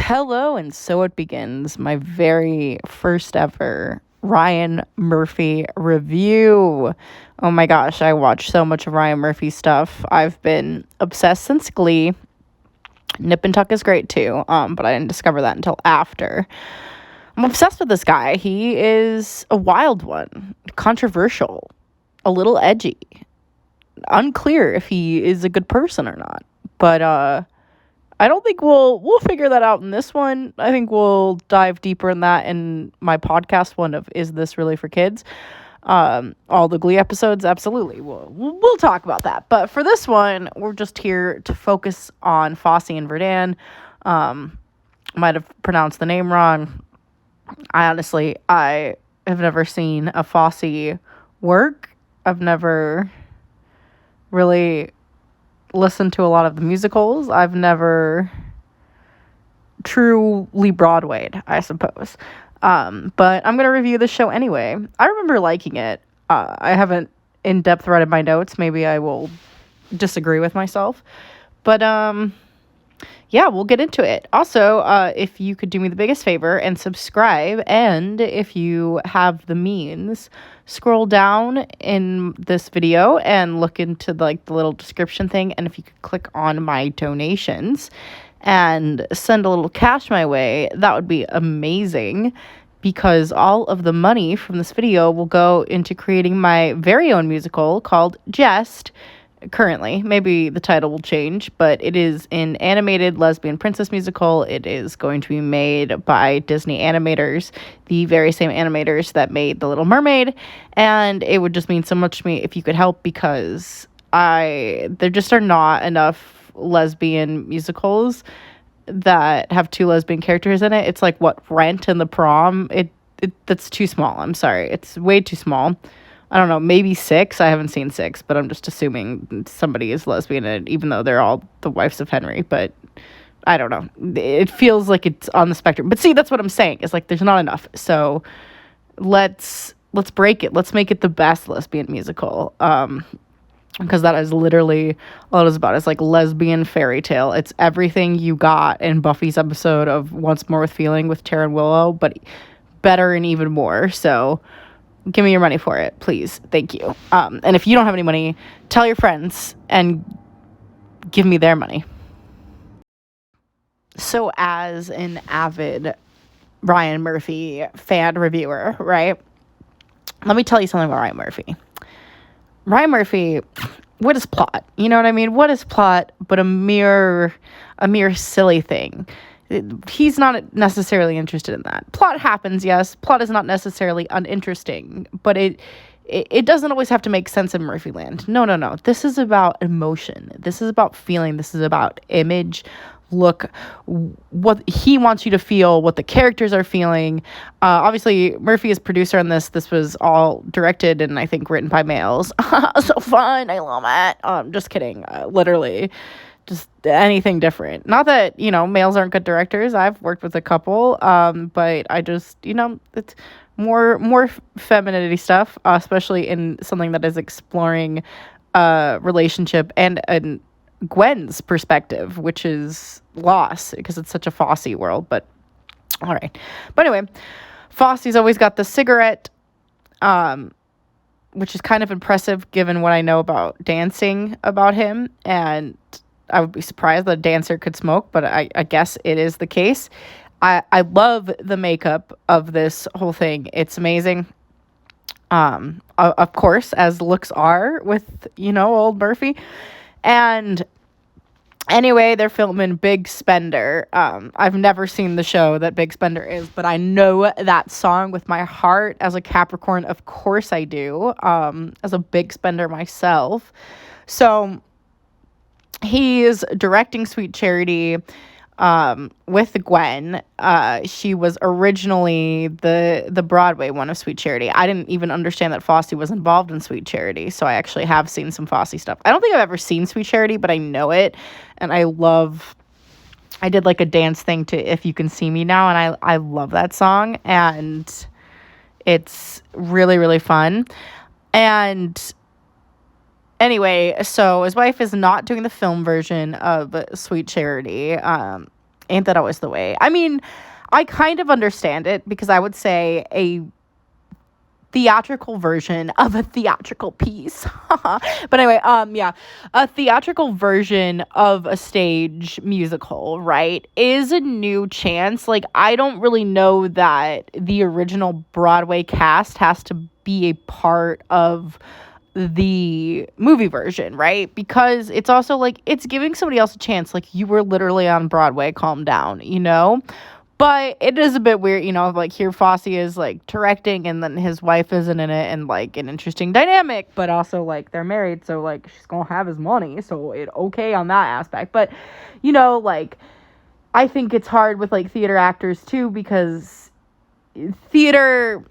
Hello, and so it begins. My very first ever Ryan Murphy review. Oh my gosh, I watched so much of Ryan Murphy stuff. I've been obsessed since Glee. Nip and Tuck is great too, but I didn't discover that until after. I'm obsessed with this guy. He is a wild one, controversial, a little edgy, unclear if he is a good person or not. But I don't think we'll figure that out in this one. I think we'll dive deeper in that in my podcast one of Is This Really for Kids? All the Glee episodes, absolutely. We'll talk about that. But for this one, we're just here to focus on Fosse and Verdon. Might have pronounced the name wrong. I have never seen a Fosse work. I've never really listened to a lot of the musicals. I've never truly Broadwayed, I suppose. But I'm going to review the show anyway. I remember liking it. I haven't in-depth read my notes. Maybe I will disagree with myself. But yeah, we'll get into it. Also, if you could do me the biggest favor and subscribe, and if you have the means, scroll down in this video and look into the little description thing, and if you could click on my donations and send a little cash my way, that would be amazing, because all of the money from this video will go into creating my very own musical called Jest. Currently, maybe the title will change, but it is an animated lesbian princess musical. It is going to be made by Disney animators, the very same animators that made The Little Mermaid, and it would just mean so much to me if you could help, because there just are not enough lesbian musicals that have two lesbian characters in it. It's like what Rent and The Prom. That's too small. I'm sorry, it's way too small. I don't know, maybe 6. I haven't seen 6, but I'm just assuming somebody is lesbian in it, even though they're all the wives of Henry. But I don't know. It feels like it's on the spectrum. But see, that's what I'm saying. It's like there's not enough. So let's break it. Let's make it the best lesbian musical. Because that is literally all it is about. It's like lesbian fairy tale. It's everything you got in Buffy's episode of Once More with Feeling with Tara and Willow, but better and even more. So give me your money for it, please. Thank you. And if you don't have any money, tell your friends and give me their money. So as an avid Ryan Murphy fan reviewer, right? Let me tell you something about Ryan Murphy. Ryan Murphy, what is plot? You know what I mean? What is plot but a mere silly thing? He's not necessarily interested in that. Plot happens, yes. Plot is not necessarily uninteresting, but it doesn't always have to make sense in Murphy land. No. This is about emotion. This is about feeling. This is about image, look, what he wants you to feel, what the characters are feeling. Obviously, Murphy is producer on this. This was all directed and I think written by males. So fun. I love it. Just kidding. Literally. Just anything different. Not that, males aren't good directors. I've worked with a couple, but I just, it's more femininity stuff, especially in something that is exploring relationship and Gwen's perspective, which is lost because it's such a Fosse world. But all right. But anyway, Fosse's always got the cigarette, which is kind of impressive given what I know about dancing about him. And I would be surprised that a dancer could smoke, but I guess it is the case. I love the makeup of this whole thing. It's amazing. Of course, as looks are with, old Murphy. And anyway, they're filming Big Spender. I've never seen the show that Big Spender is, but I know that song with my heart. As a Capricorn, of course I do. As a Big Spender myself. So he's directing Sweet Charity with Gwen. She was originally the Broadway one of Sweet Charity. I didn't even understand that Fosse was involved in Sweet Charity, so I actually have seen some Fosse stuff. I don't think I've ever seen Sweet Charity, but I know it, and I did like a dance thing to If You Can See Me Now, and I love that song, and it's really, really fun. And anyway, so his wife is not doing the film version of Sweet Charity. Ain't that always the way? I mean, I kind of understand it because I would say a theatrical version of a theatrical piece. But anyway, yeah, a theatrical version of a stage musical, right, is a new chance. Like, I don't really know that the original Broadway cast has to be a part of the movie version, right? Because it's also like it's giving somebody else a chance. Like, you were literally on Broadway, calm down, you know? But it is a bit weird, you know, like here Fosse is like directing and then his wife isn't in it, and like an interesting dynamic, but also like they're married, so like she's gonna have his money, so it okay on that aspect. But you know, like I think it's hard with like theater actors too, because theater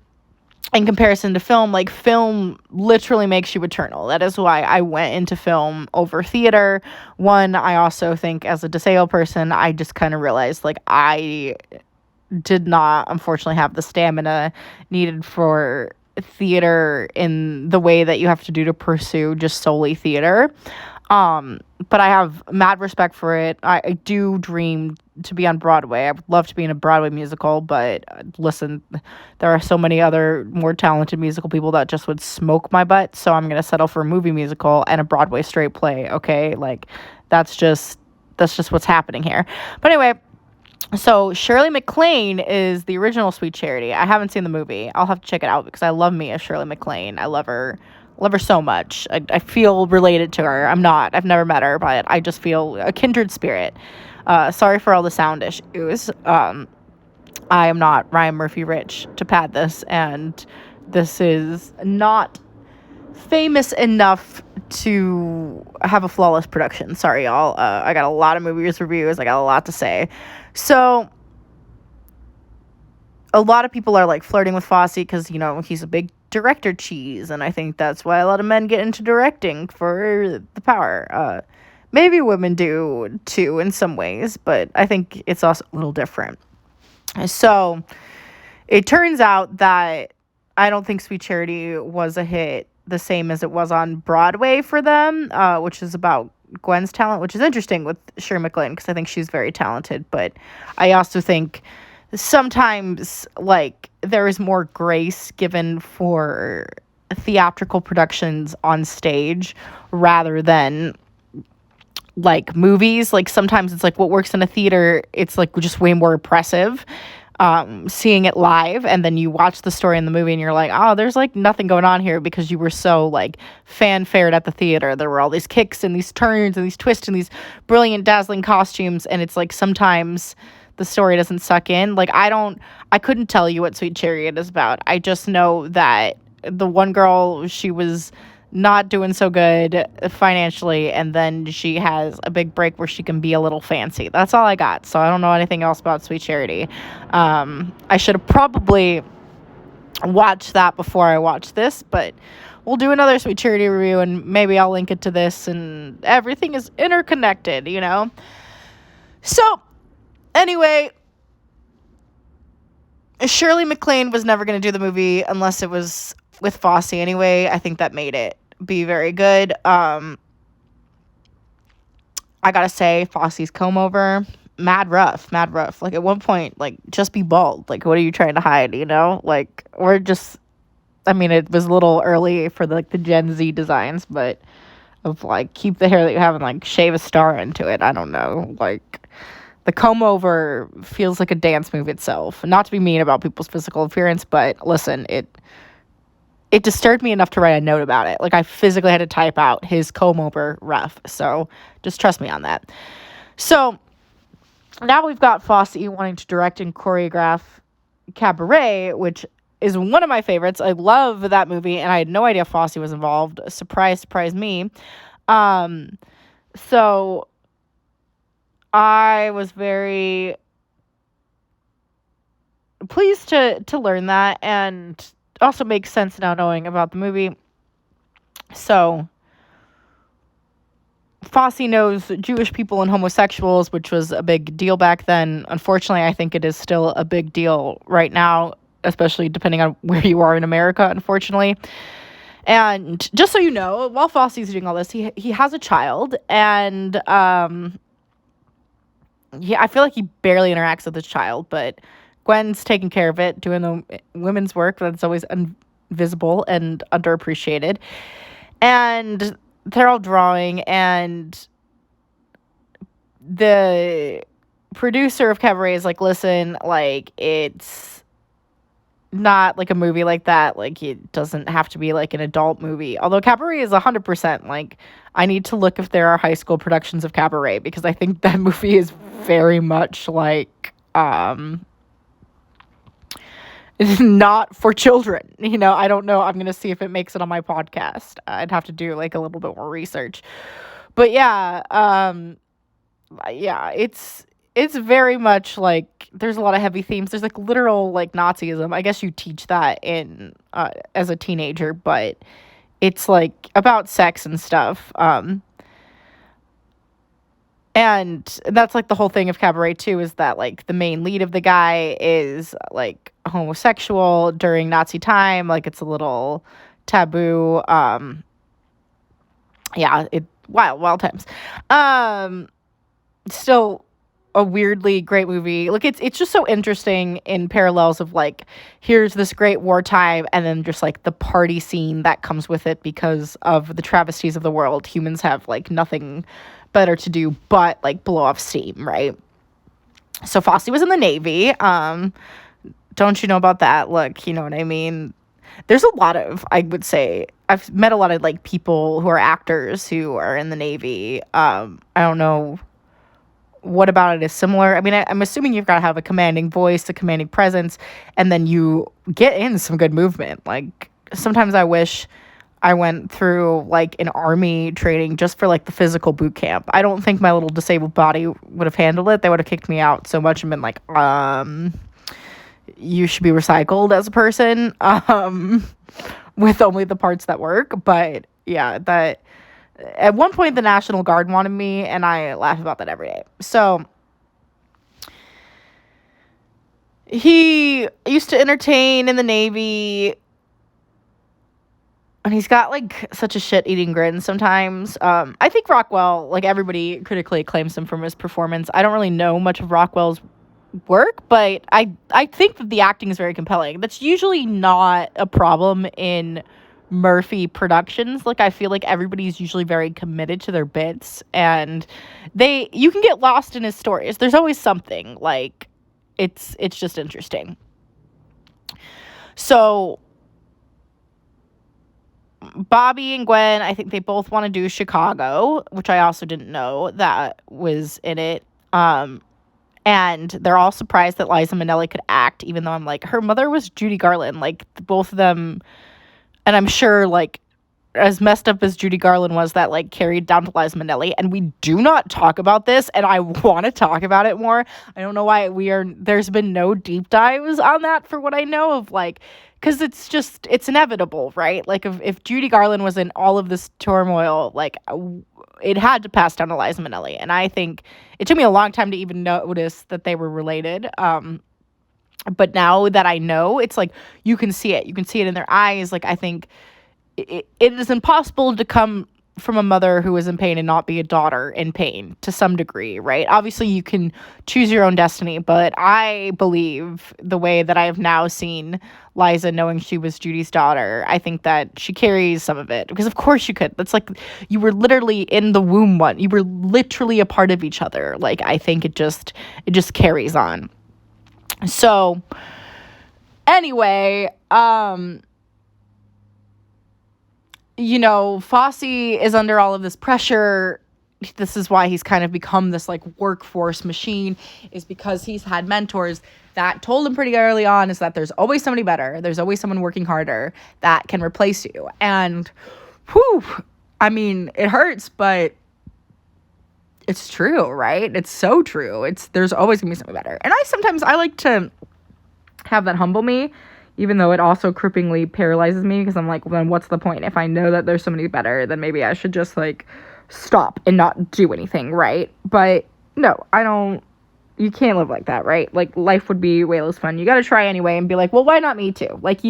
in comparison to film, like film literally makes you eternal. That is why I went into film over theater. One, I also think as a disabled person, I just kind of realized like I did not unfortunately have the stamina needed for theater in the way that you have to do to pursue just solely theater. But I have mad respect for it. I do dream to be on Broadway. I would love to be in a Broadway musical, but listen, there are so many other more talented musical people that just would smoke my butt. So I'm going to settle for a movie musical and a Broadway straight play. Okay. Like that's just what's happening here. But anyway, so Shirley MacLaine is the original Sweet Charity. I haven't seen the movie. I'll have to check it out because I love me a Shirley MacLaine. I love her so much. I feel related to her. I've never met her, but I just feel a kindred spirit. Sorry for all the sound issues. I am not Ryan Murphy Rich to pad this, and this is not famous enough to have a flawless production. Sorry, y'all. I got a lot of movies reviews. I got a lot to say. So, a lot of people are like flirting with Fosse because, you know, he's a big director cheese, and I think that's why a lot of men get into directing, for the power. Maybe women do too in some ways, but I think it's also a little different. So it turns out that I don't think Sweet Charity was a hit the same as it was on Broadway for them, which is about Gwen's talent, which is interesting with Shirley MacLaine because I think she's very talented, but I also think sometimes like there is more grace given for theatrical productions on stage rather than like movies. Like sometimes it's like what works in a theater, it's like just way more oppressive seeing it live, and then you watch the story in the movie and you're like, oh, there's like nothing going on here because you were so like fanfared at the theater. There were all these kicks and these turns and these twists and these brilliant dazzling costumes, and it's like sometimes the story doesn't suck in. Like I couldn't tell you what Sweet Chariot is about. I just know that the one girl, she was not doing so good financially, and then she has a big break where she can be a little fancy. That's all I got. So I don't know anything else about Sweet Charity. I should have probably watched that before I watched this, but we'll do another Sweet Charity review, and maybe I'll link it to this, and everything is interconnected, you know? So anyway, Shirley MacLaine was never going to do the movie unless it was with Fosse anyway. I think that made it be very good. I gotta say, Fosse's comb over, mad rough. Like, at one point, like, just be bald. Like, what are you trying to hide, you know? Like, or just, I mean, it was a little early for, the Gen Z designs, but of, like, keep the hair that you have and, like, shave a star into it. I don't know. Like, the comb over feels like a dance move itself. Not to be mean about people's physical appearance, but listen, it disturbed me enough to write a note about it. Like, I physically had to type out his comb over rough. So just trust me on that. So now we've got Fosse wanting to direct and choreograph Cabaret, which is one of my favorites. I love that movie, and I had no idea Fosse was involved. Surprise me. So I was very pleased to learn that, and also makes sense now knowing about the movie. So Fosse knows Jewish people and homosexuals, which was a big deal back then. Unfortunately, I think it is still a big deal right now, especially depending on where you are in America, unfortunately. And just so you know, while Fosse's doing all this, he has a child, and yeah, I feel like he barely interacts with his child, but Gwen's taking care of it, doing the women's work that's always invisible and underappreciated. And they're all drawing, and the producer of Cabaret is like, listen, like, it's not like a movie like that. Like, it doesn't have to be like an adult movie. Although Cabaret is 100%, like, I need to look if there are high school productions of Cabaret, because I think that movie is very much like, it's not for children. You know, I don't know. I'm going to see if it makes it on my podcast. I'd have to do like a little bit more research. But yeah, it's very much like there's a lot of heavy themes. There's like literal like Nazism. I guess you teach that in as a teenager, but it's like about sex and stuff. And that's like the whole thing of Cabaret too, is that like the main lead of the guy is like homosexual during Nazi time. Like, it's a little taboo. Yeah, wild times. Still a weirdly great movie. Like, it's just so interesting in parallels of like, here's this great wartime, and then just like the party scene that comes with it because of the travesties of the world. Humans have like nothing better to do but like blow off steam, right? So Fosse was in the Navy. Don't you know about that? Look, you know what I mean? There's a lot of, I would say, I've met a lot of like people who are actors who are in the Navy. I don't know what about it is similar. I mean, I'm assuming you've got to have a commanding voice, a commanding presence, and then you get in some good movement. Like, sometimes I wish I went through like an army training just for like the physical boot camp. I don't think my little disabled body would have handled it. They would have kicked me out so much and been like, you should be recycled as a person, with only the parts that work. But yeah, that at one point the National Guard wanted me, and I laugh about that every day. So he used to entertain in the Navy, and he's got like such a shit-eating grin sometimes. I think Rockwell, like, everybody critically acclaims him from his performance. I don't really know much of Rockwell's work, but I think that the acting is very compelling. That's usually not a problem in Murphy productions. Like, I feel like everybody's usually very committed to their bits, and you can get lost in his stories. There's always something, like, it's just interesting. So Bobby and Gwen, I think they both want to do Chicago, which I also didn't know that was in it. And they're all surprised that Liza Minnelli could act, even though I'm like, her mother was Judy Garland. Like, both of them, and I'm sure, like, as messed up as Judy Garland was, that, like, carried down to Liza Minnelli. And we do not talk about this, and I want to talk about it more. I don't know why there's been no deep dives on that, for what I know of, like, because it's inevitable, right? Like, if Judy Garland was in all of this turmoil, like, it had to pass down to Liza Minnelli. And I think it took me a long time to even notice that they were related. But now that I know, it's like, you can see it. You can see it in their eyes. Like, I think it is impossible to come from a mother who is in pain and not be a daughter in pain to some degree, right? Obviously, you can choose your own destiny, but I believe the way that I have now seen Liza, knowing she was Judy's daughter, I think that she carries some of it, because of course you could. That's like, you were literally in the womb one. You were literally a part of each other. Like, I think it just carries on. So anyway, you know, Fosse is under all of this pressure. This is why he's kind of become this like workforce machine, is because he's had mentors that told him pretty early on is that there's always somebody better. There's always someone working harder that can replace you. And whew, I mean, it hurts, but it's true, right? It's so true. There's always gonna be something better. And I like to have that humble me, even though it also cripplingly paralyzes me, because I'm like, well, then what's the point? If I know that there's somebody better, then maybe I should just like stop and not do anything, right? But no, I don't you can't live like that, right? Like, life would be way less fun. You got to try anyway and be like, well, why not me too? Like,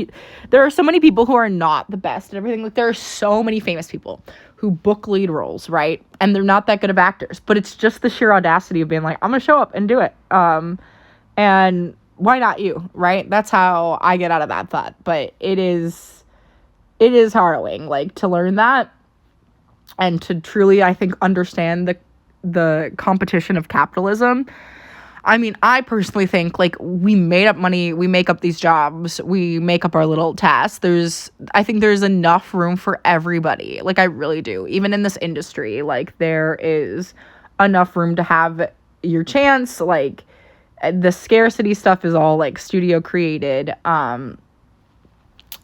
there are so many people who are not the best at everything. Like, there are so many famous people who book lead roles, right? And they're not that good of actors, but it's just the sheer audacity of being like, I'm gonna show up and do it. And why not you, right? That's how I get out of that thought. But it is harrowing, like, to learn that and to truly, I think, understand the competition of capitalism. I mean, I personally think, like, we made up money, we make up these jobs, we make up our little tasks. I think there's enough room for everybody. Like, I really do. Even in this industry, like, there is enough room to have your chance. Like, the scarcity stuff is all, like, studio created.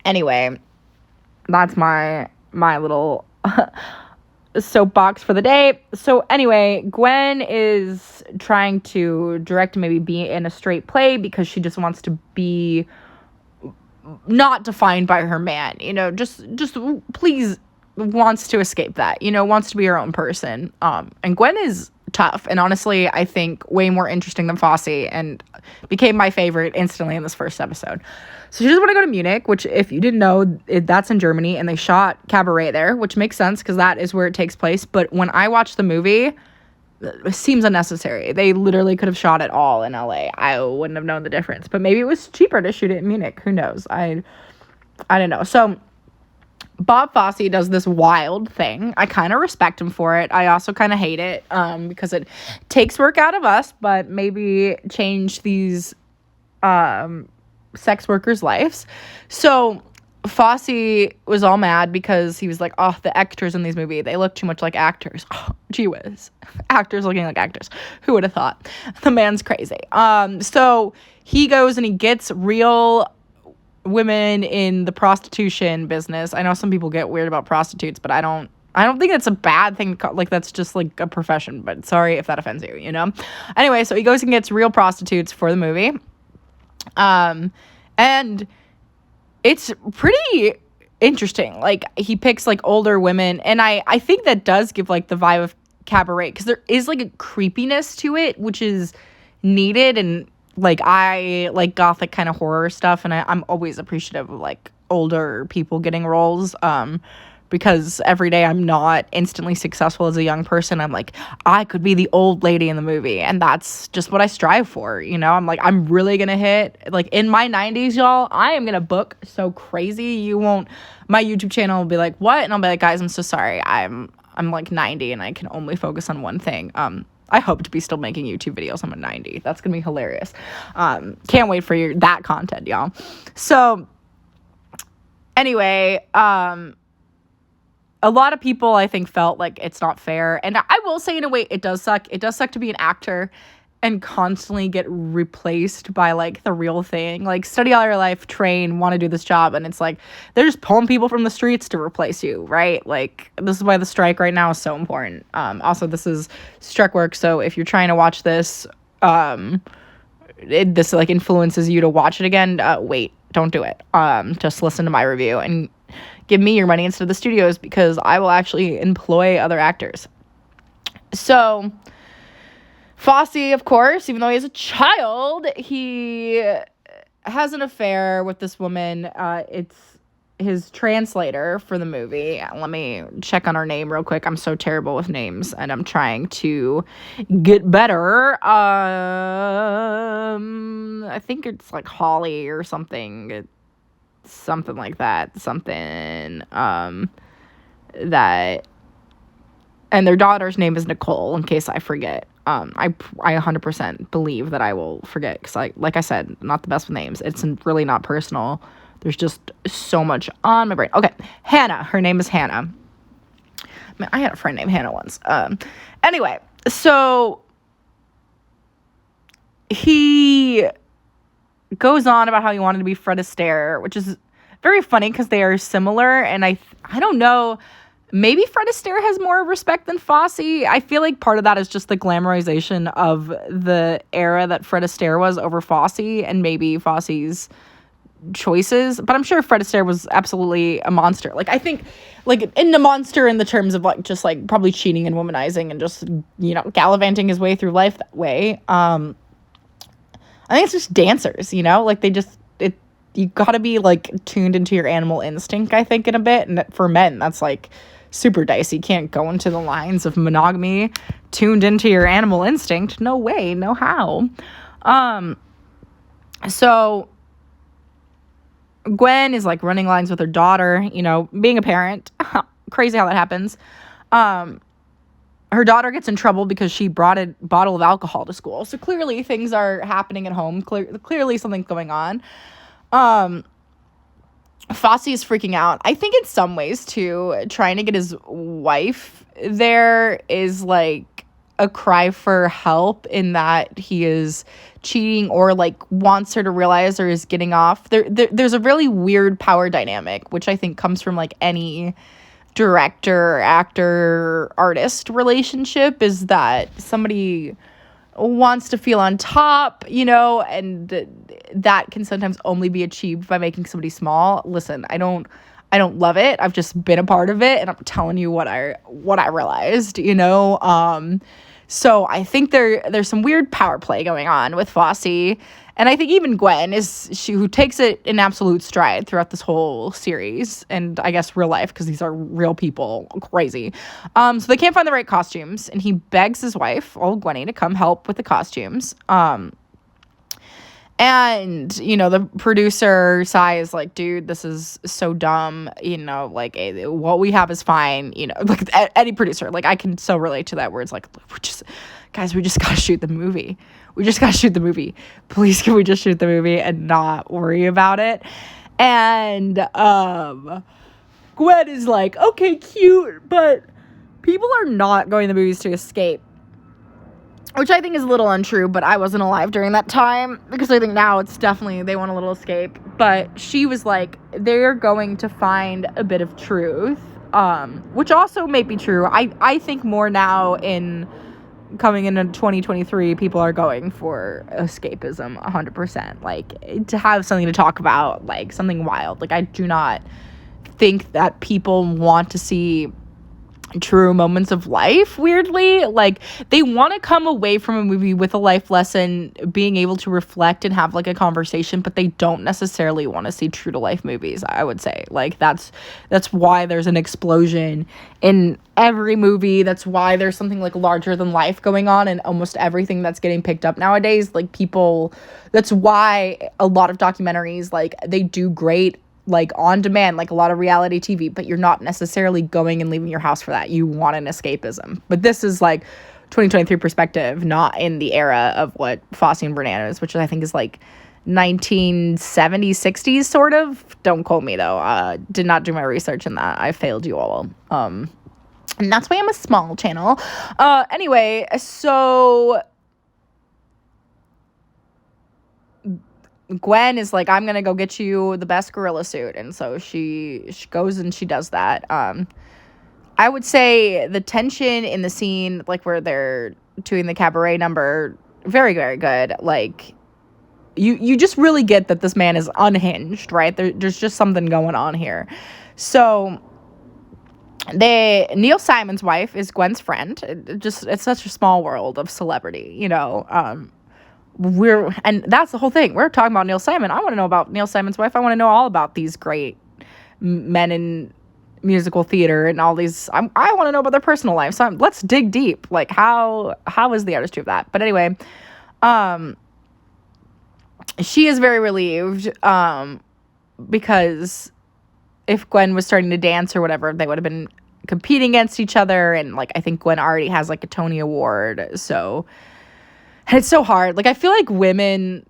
Anyway, that's my little soapbox for the day. So anyway, Gwen is trying to direct, maybe be in a straight play, because she just wants to be not defined by her man, just please wants to escape that, wants to be her own person. And Gwen is tough, and honestly, I think way more interesting than Fosse, and became my favorite instantly in this first episode. So she doesn't want to go to Munich, which, if you didn't know, that's in Germany, and they shot Cabaret there, which makes sense because that is where it takes place. But when I watched the movie, it seems unnecessary. They literally could have shot it all in LA. I wouldn't have known the difference. But maybe it was cheaper to shoot it in Munich. Who knows? I don't know. So Bob Fosse does this wild thing. I kind of respect him for it. I also kind of hate it because it takes work out of us, but maybe change these sex workers' lives. So Fosse was all mad because he was like, oh, the actors in these movies, they look too much like actors. Oh, gee whiz. Actors looking like actors. Who would have thought? The man's crazy. So he goes and he gets real women in the prostitution business. I know some people get weird about prostitutes, but I don't think it's a bad thing. Like, that's just like a profession, but sorry if that offends you, Anyway, so he goes and gets real prostitutes for the movie. And it's pretty interesting. Like, he picks, like, older women, and I think that does give, like, the vibe of Cabaret, because there is, like, a creepiness to it, which is needed. And, like, I like gothic kind of horror stuff, and I'm always appreciative of, like, older people getting roles, because every day I'm not instantly successful as a young person. I'm like, I could be the old lady in the movie, and that's just what I strive for, I'm like, I'm really gonna hit, like, in my 90s, y'all, I am gonna book so crazy, my YouTube channel will be like, what? And I'll be like, guys, I'm so sorry, I'm like 90 and I can only focus on one thing. I hope to be still making YouTube videos when I'm 90. That's gonna be hilarious. Can't wait for that content, y'all. So anyway, a lot of people, I think, felt like it's not fair. And I will say, in a way, it does suck. It does suck to be an actor and constantly get replaced by, like, the real thing. Like, study all your life, train, want to do this job. And it's like, they're just pulling people from the streets to replace you, right? Like, this is why the strike right now is so important. Also, this is strike work. So if you're trying to watch this, this, like, influences you to watch it again, wait, don't do it. Just listen to my review and give me your money instead of the studios, because I will actually employ other actors. So Fosse, of course, even though he is a child, he has an affair with this woman. It's his translator for the movie. Let me check on her name real quick. I'm so terrible with names, and I'm trying to get better. I think it's like Holly or something. Something like that. That, and their daughter's name is Nicole, in case I forget. I 100% believe that I will forget, because like I said, not the best with names. It's really not personal. There's just so much on my brain. Okay, Hannah. Her name is Hannah. Man, I had a friend named Hannah once. Anyway, so he goes on about how he wanted to be Fred Astaire, which is very funny because they are similar. And I don't know, maybe Fred Astaire has more respect than Fosse. I feel like part of that is just the glamorization of the era that Fred Astaire was over Fosse, and maybe Fosse's choices. But I'm sure Fred Astaire was absolutely a monster. Like, I think, like, in the monster in the terms of, like, just, like, probably cheating and womanizing and just, gallivanting his way through life that way. I think it's just dancers, you know? Like, you gotta be, like, tuned into your animal instinct, I think, in a bit. And for men, that's, like, super dicey. You can't go into the lines of monogamy tuned into your animal instinct. No way, no how. So Gwen is, like, running lines with her daughter, you know, being a parent. Crazy how that happens. Her daughter gets in trouble because she brought a bottle of alcohol to school. So clearly things are happening at home. Clearly something's going on. Fosse is freaking out. I think in some ways, too, trying to get his wife there is, like, a cry for help in that he is cheating or, like, wants her to realize or is getting off. There's a really weird power dynamic, which I think comes from, like, any director, actor, artist relationship, is that somebody wants to feel on top, you know, and that can sometimes only be achieved by making somebody small. Listen, I don't love it. I've just been a part of it, and I'm telling you what I realized, you know. So I think there's some weird power play going on with Fosse. And I think even Gwen is she who takes it in absolute stride throughout this whole series, and I guess real life, because these are real people. Crazy. So they can't find the right costumes, and he begs his wife, old Gwenny, to come help with the costumes. And, you know, the producer, Sai, is like, dude, this is so dumb. You know, like, what we have is fine. You know, like, any producer. Like, I can so relate to that, where it's like, we just got to shoot the movie. We just got to shoot the movie. Please, can we just shoot the movie and not worry about it? And Gwen is like, okay, cute, but people are not going to the movies to escape. Which I think is a little untrue, but I wasn't alive during that time, because I think now it's definitely they want a little escape. But she was like, they're going to find a bit of truth, which also may be true. I think more now in coming into 2023, people are going for escapism 100%. Like, to have something to talk about, like something wild. Like, I do not think that people want to see true moments of life, weirdly. Like, they want to come away from a movie with a life lesson, being able to reflect and have, like, a conversation, but they don't necessarily want to see true to life movies, I would say. Like, that's why there's an explosion in every movie. That's why there's something, like, larger than life going on in almost everything that's getting picked up nowadays. Like, people, that's why a lot of documentaries, like, they do great, like, on demand, like a lot of reality TV, but you're not necessarily going and leaving your house for that. You want an escapism. But this is, like, 2023 perspective, not in the era of what Fosse and Verdon is, which I think is, like, 1970s, 60s, sort of. Don't quote me, though. Did not do my research in that. I failed you all. And that's why I'm a small channel. Anyway, so Gwen is like, I'm gonna go get you the best gorilla suit, and so she goes and she does that. I would say the tension in the scene, like, where they're doing the cabaret number, very, very good. Like, you just really get that this man is unhinged, right? There's just something going on here. So Neil Simon's wife is Gwen's friend. It's such a small world of celebrity, you know. And that's the whole thing. We're talking about Neil Simon. I want to know about Neil Simon's wife. I want to know all about these great men in musical theater and all these. I want to know about their personal life. So let's dig deep. Like, how is the artistry of that? But anyway, she is very relieved, because if Gwen was starting to dance or whatever, they would have been competing against each other. And, like, I think Gwen already has, like, a Tony Award. So, and it's so hard. Like, I feel like women,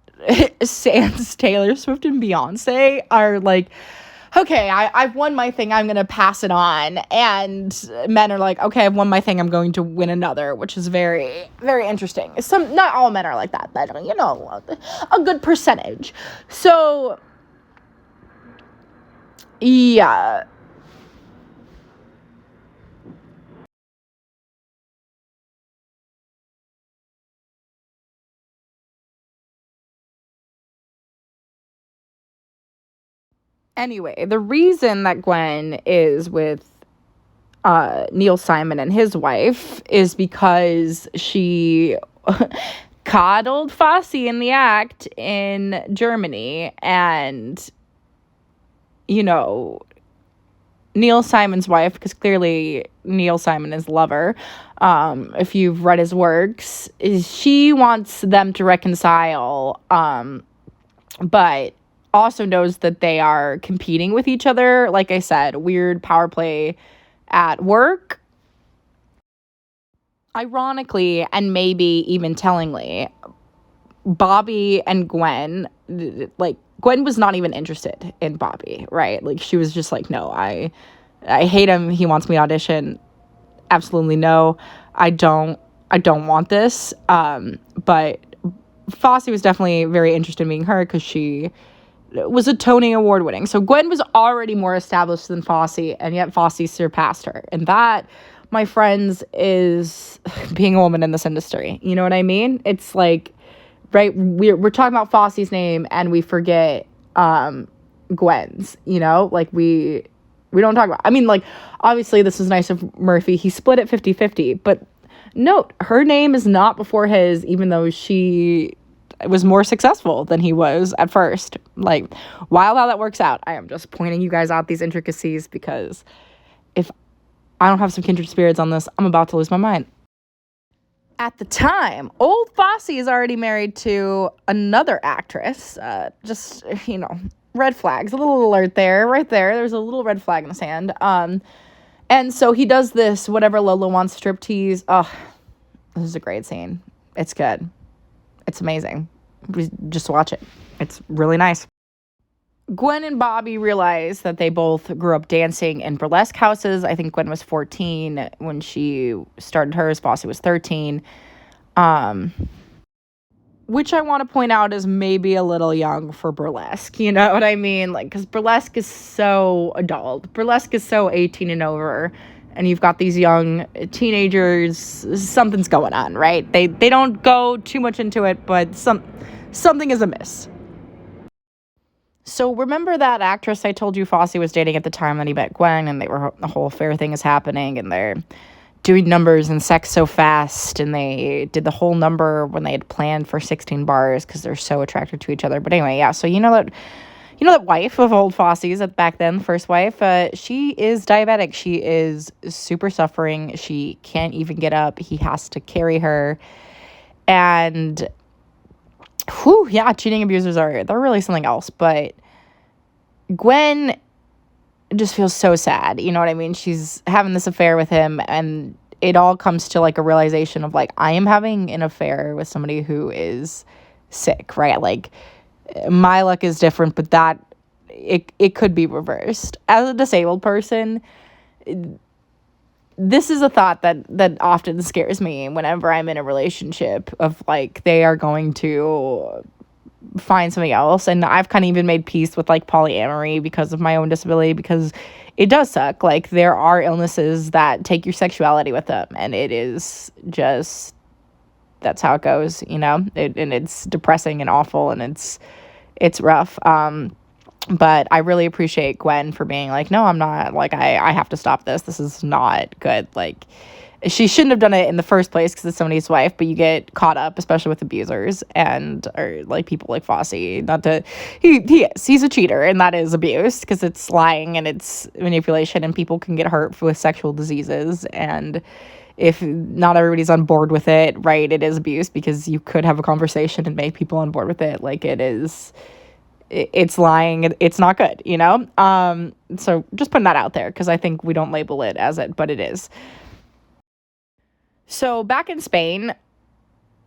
sans Taylor Swift and Beyonce, are like, okay, I've won my thing, I'm going to pass it on. And men are like, okay, I've won my thing, I'm going to win another, which is very, very interesting. Not all men are like that, but, you know, a good percentage. So, yeah. Anyway, the reason that Gwen is with Neil Simon and his wife is because she caught old Fosse in the act in Germany, and, you know, Neil Simon's wife, because clearly Neil Simon is lover, if you've read his works, she wants them to reconcile, but also knows that they are competing with each other. Like I said, weird power play at work. Ironically, and maybe even tellingly, Bobby and Gwen, like, Gwen was not even interested in Bobby, right? Like, she was just like, no, I hate him. He wants me to audition. Absolutely no. I don't want this. But Fosse was definitely very interested in meeting her because she was a Tony Award winning. So Gwen was already more established than Fosse, and yet Fosse surpassed her. And that, my friends, is being a woman in this industry. You know what I mean? It's like, right, we're talking about Fosse's name and we forget Gwen's, you know? Like, we don't talk about, I mean, like, obviously this is nice of Murphy. He split it 50-50, but note, her name is not before his, even though she was more successful than he was at first. Like, wild how that works out. I am just pointing you guys out these intricacies because if I don't have some kindred spirits on this, I'm about to lose my mind. At the time, old Fosse is already married to another actress. Just, you know, red flags. A little alert there, right there. There's a little red flag in the sand. And so he does this Whatever Lola Wants striptease. Oh, this is a great scene. It's good. It's amazing. Just watch it. It's really nice. Gwen and Bobby realize that they both grew up dancing in burlesque houses. I think Gwen was 14 when she started hers. Fosse was 13. Which I want to point out is maybe a little young for burlesque. You know what I mean? Like, because burlesque is so adult. Burlesque is so 18 and over. And you've got these young teenagers. Something's going on, right? They don't go too much into it, but something is amiss. So remember that actress I told you Fosse was dating at the time that he met Gwen, and the whole affair thing is happening, and they're doing numbers and sex so fast, and they did the whole number when they had planned for 16 bars because they're so attracted to each other. But anyway, yeah, so you know that wife of old Fosse's, back then, first wife, she is diabetic. She is super suffering. She can't even get up. He has to carry her. And whew, yeah, cheating abusers they're really something else. But Gwen just feels so sad. You know what I mean? She's having this affair with him, and it all comes to, like, a realization of, like, I am having an affair with somebody who is sick, right? Like, my luck is different, but that it could be reversed. As a disabled person, this is a thought that often scares me whenever I'm in a relationship of, like, they are going to find something else. And I've kind of even made peace with, like, polyamory because of my own disability, because it does suck. Like, there are illnesses that take your sexuality with them, and it is just, that's how it goes, you know? And it's depressing and awful, and it's rough. But I really appreciate Gwen for being like, no, I'm not, like, I have to stop this. This is not good. Like, she shouldn't have done it in the first place because it's somebody's wife, but you get caught up, especially with abusers or like people like Fosse. He's a cheater, and that is abuse because it's lying and it's manipulation, and people can get hurt with sexual diseases. And if not everybody's on board with it, right, it is abuse, because you could have a conversation and make people on board with it. Like, it's lying. It's not good, you know? So just putting that out there, because I think we don't label it as it, but it is. So back in Spain,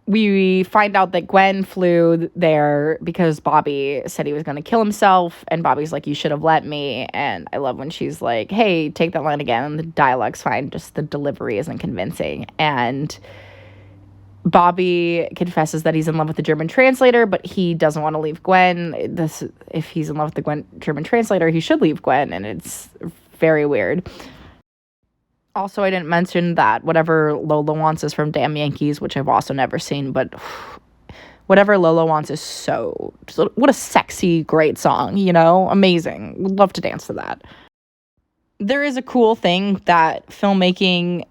we find out that Gwen flew there because Bobby said he was going to kill himself. And Bobby's like, you should have let me. And I love when she's like, hey, take that line again. And the dialogue's fine, just the delivery isn't convincing. And Bobby confesses that he's in love with the German translator, but he doesn't want to leave Gwen. If he's in love with the German translator, he should leave Gwen. And it's very weird. Also, I didn't mention that Whatever Lola Wants is from Damn Yankees, which I've also never seen, but Whatever Lola Wants is what a sexy, great song, you know? Amazing. Would love to dance to that. There is a cool thing, that filmmaking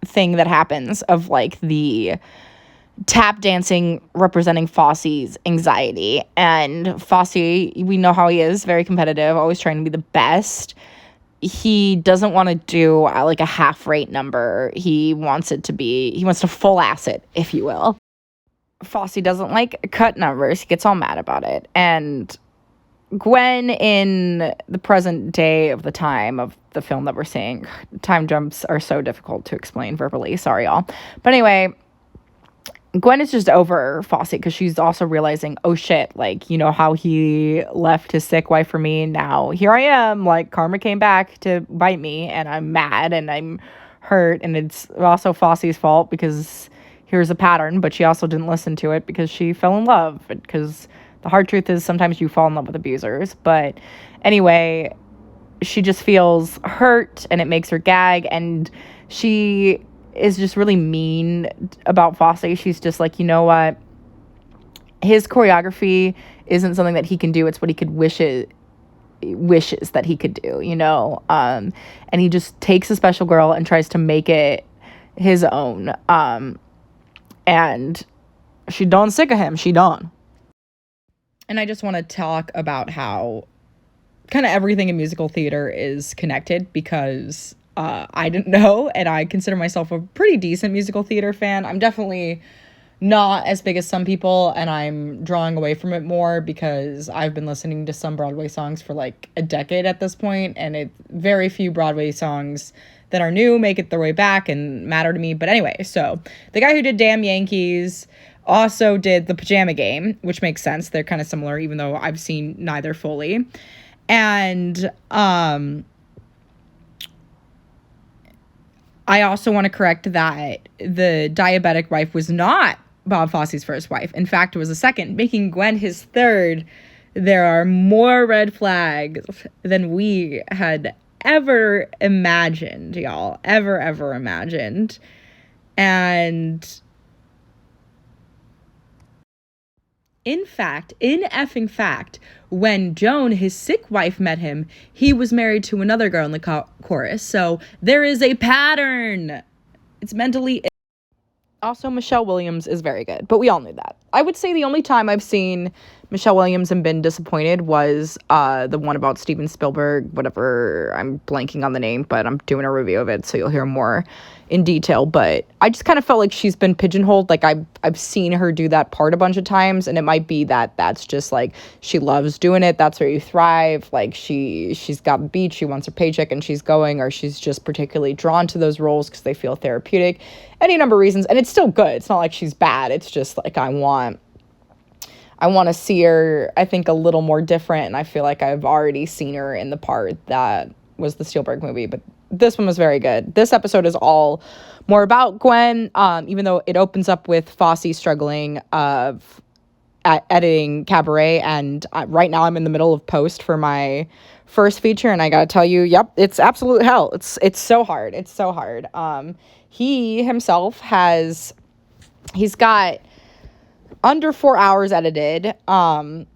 thing that happens of, like, the tap dancing representing Fosse's anxiety. And Fosse, we know how he is, very competitive, always trying to be the best. He doesn't want to do like a half rate number. He wants to full ass it, if you will. Fosse doesn't like cut numbers. He gets all mad about it. And Gwen, in the present day of the time of the film that we're seeing, time jumps are so difficult to explain verbally. Sorry, y'all. But anyway, Gwen is just over Fosse because she's also realizing, oh shit, like, you know how he left his sick wife for me? Now here I am, like, karma came back to bite me, and I'm mad and I'm hurt, and it's also Fosse's fault because here's a pattern, but she also didn't listen to it because she fell in love, because the hard truth is sometimes you fall in love with abusers. But anyway, she just feels hurt and it makes her gag, and she is just really mean about Fosse. She's just like, you know what? His choreography isn't something that he can do. It's what he could wishes that he could do, you know? And he just takes a special girl and tries to make it his own. And she done sick of him. She done. And I just want to talk about how kind of everything in musical theater is connected, because I didn't know, and I consider myself a pretty decent musical theater fan. I'm definitely not as big as some people, and I'm drawing away from it more because I've been listening to some Broadway songs for like a decade at this point, and very few Broadway songs that are new make it their way back and matter to me. But anyway, so the guy who did Damn Yankees also did The Pajama Game, which makes sense. They're kind of similar, even though I've seen neither fully. And I also want to correct that the diabetic wife was not Bob Fosse's first wife. In fact, it was the second, making Gwen his third. There are more red flags than we had ever imagined, y'all. Ever imagined. And in effing fact, when Joan, his sick wife, met him, he was married to another girl in the chorus. So there is a pattern. It's mentally. Also, Michelle Williams is very good, but we all knew that. I would say the only time I've seen Michelle Williams and been disappointed was the one about Steven Spielberg, whatever. I'm blanking on the name, but I'm doing a review of it, so you'll hear more in detail. But I just kind of felt like she's been pigeonholed. Like, I've seen her do that part a bunch of times, and it might be that that's just like she loves doing it. That's where you thrive. Like, she's got the beat, she wants her paycheck, and she's going, or she's just particularly drawn to those roles because they feel therapeutic. Any number of reasons, and it's still good. It's not like she's bad. It's just like I want to see her, I think, a little more different, and I feel like I've already seen her in the part that was the Spielberg movie, but this one was very good. This episode is all more about Gwen, even though it opens up with Fosse struggling at editing Cabaret, and right now I'm in the middle of post for my first feature, and I gotta tell you, yep, it's absolute hell. It's so hard. It's so hard. He himself he's got under 4 hours edited, and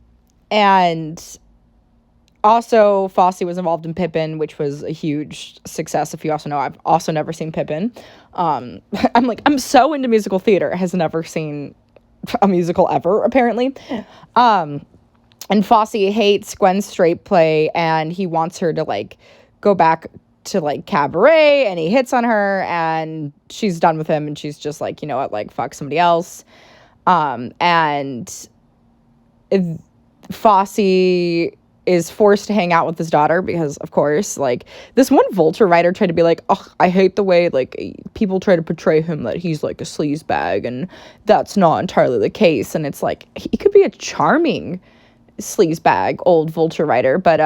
also Fosse was involved in Pippin, which was a huge success. If you also know, I've also never seen Pippin. I'm so into musical theater, has never seen a musical ever, apparently. And Fosse hates Gwen's straight play, and he wants her to like go back to like Cabaret, and he hits on her, and she's done with him, and she's just like, you know what, like, fuck somebody else. And Fosse is forced to hang out with his daughter because, of course, like, this one Vulture writer tried to be like, oh, I hate the way, like, people try to portray him that he's, like, a sleazebag, and that's not entirely the case. And it's like, he could be a charming sleazebag, old Vulture writer, but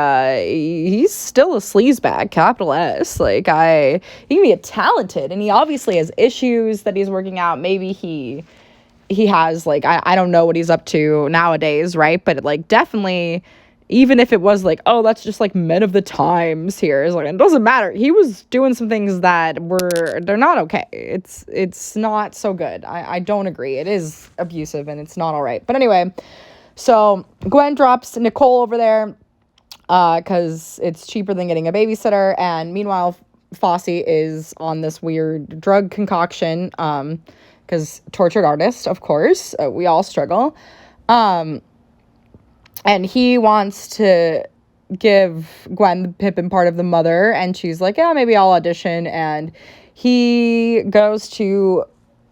he's still a sleazebag, capital S. Like, he can be a talented, and he obviously has issues that he's working out. Maybe he has, like, I don't know what he's up to nowadays, right? But, like, definitely, even if it was like, oh, that's just like men of the times here, it's like, it doesn't matter. He was doing some things that they're not okay. It's not so good. I don't agree. It is abusive and it's not all right. But anyway, so Gwen drops Nicole over there because it's cheaper than getting a babysitter. And meanwhile, Fosse is on this weird drug concoction because tortured artist, of course, we all struggle. And he wants to give Gwen the Pippin part of the mother, and she's like, yeah, maybe I'll audition. And he goes to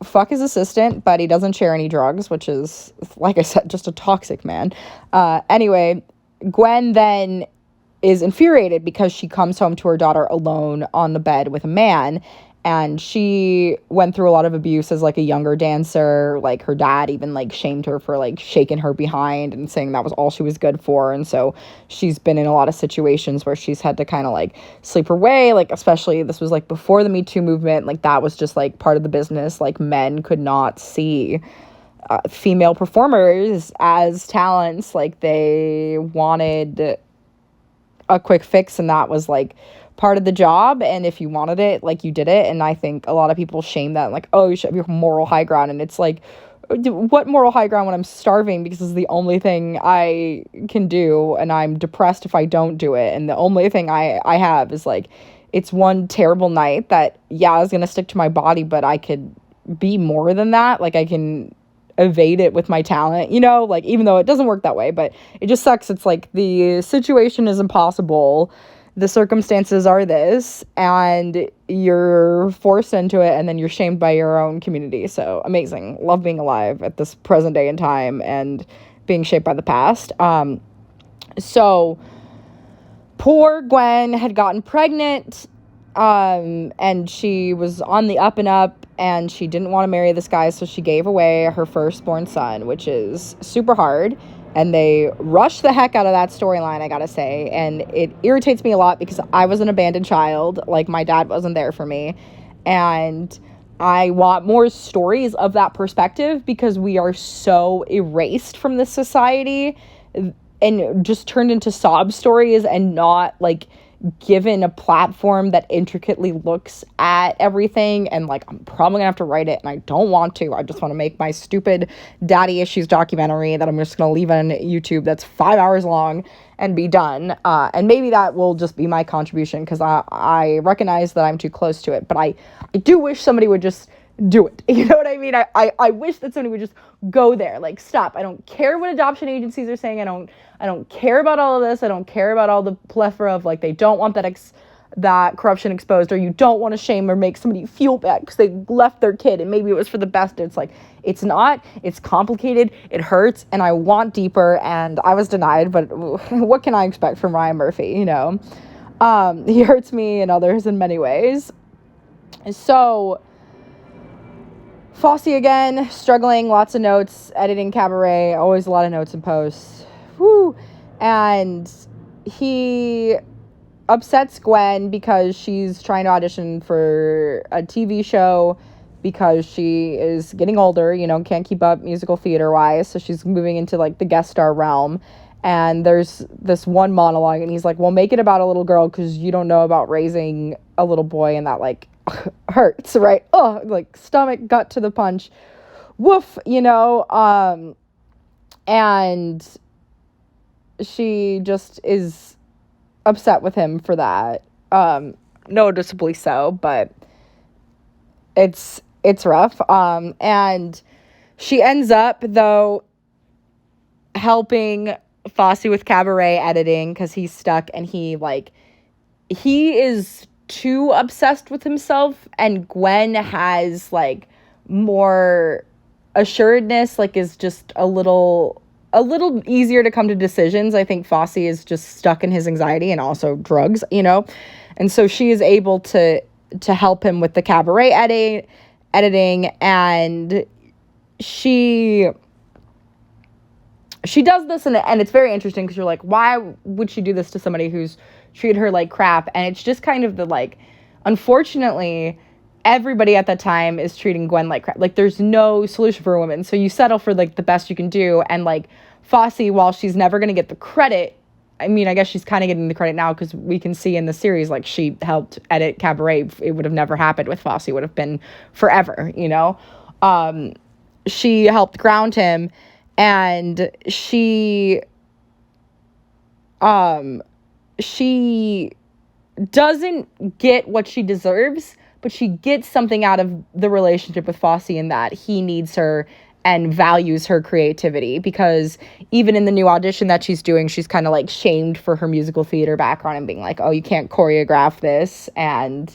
fuck his assistant, but he doesn't share any drugs, which is, like I said, just a toxic man. Anyway, Gwen then is infuriated because she comes home to her daughter alone on the bed with a man, and she went through a lot of abuse as like a younger dancer. Like her dad even like shamed her for like shaking her behind and saying that was all she was good for. And so she's been in a lot of situations where she's had to kind of like sleep her way, like especially this was like before the Me Too movement. Like that was just like part of the business. Like men could not see female performers as talents. Like they wanted a quick fix, and that was like part of the job. And if you wanted it, like you did it. And I think a lot of people shame that, like, oh, you should have your moral high ground. And it's like, what moral high ground when I'm starving because it's the only thing I can do, and I'm depressed if I don't do it, and the only thing I have is like, it's one terrible night that, yeah, is gonna stick to my body, but I could be more than that. Like I can evade it with my talent, you know, like even though it doesn't work that way, but it just sucks. It's like the situation is impossible, the circumstances are this, and you're forced into it, and then you're shamed by your own community. So amazing. Love being alive at this present day and time and being shaped by the past. So poor Gwen had gotten pregnant, and she was on the up and up, and she didn't want to marry this guy, so she gave away her firstborn son, which is super hard. And they rushed the heck out of that storyline, I gotta say. And it irritates me a lot because I was an abandoned child. Like, my dad wasn't there for me. And I want more stories of that perspective because we are so erased from this society and just turned into sob stories and not, like, given a platform that intricately looks at everything. And like, I'm probably gonna have to write it, and I don't want to. I just want to make my stupid daddy issues documentary that I'm just gonna leave on YouTube that's 5 hours long and be done. And maybe that will just be my contribution because I recognize that I'm too close to it, but I do wish somebody would just do it. You know what I mean? I wish that somebody would just go there. Like, stop. I don't care what adoption agencies are saying. I don't care about all of this. I don't care about all the plethora of, like, they don't want that corruption exposed, or you don't want to shame or make somebody feel bad because they left their kid and maybe it was for the best. It's like, it's not. It's complicated. It hurts, and I want deeper, and I was denied, but what can I expect from Ryan Murphy, you know? He hurts me and others in many ways. So Fosse again, struggling, lots of notes, editing Cabaret, always a lot of notes and posts. Woo! And he upsets Gwen because she's trying to audition for a TV show because she is getting older, you know, can't keep up musical theater wise, so she's moving into like the guest star realm. And there's this one monologue, and he's like, well, make it about a little girl because you don't know about raising a little boy, and that like hurts, right? Oh, like stomach, gut to the punch, woof, you know. And she just is upset with him for that, noticeably so, but it's rough. And she ends up though helping Fosse with Cabaret editing because he's stuck, and he is too obsessed with himself, and Gwen has like more assuredness, like is just a little easier to come to decisions. I think Fosse is just stuck in his anxiety and also drugs, you know, and so she is able to help him with the Cabaret editing, and she does this, and it's very interesting because you're like, why would she do this to somebody who's treated her like crap? And it's just kind of the like, unfortunately, everybody at that time is treating Gwen like crap. Like, there's no solution for a woman, so you settle for like the best you can do. And like Fosse, while she's never going to get the credit, I mean, I guess she's kind of getting the credit now because we can see in the series, like, she helped edit Cabaret. It would have never happened with Fosse. It would have been forever, you know? She helped ground him, and she doesn't get what she deserves, but she gets something out of the relationship with Fosse in that he needs her and values her creativity, because even in the new audition that she's doing, she's kind of like shamed for her musical theater background and being like, oh, you can't choreograph this. And,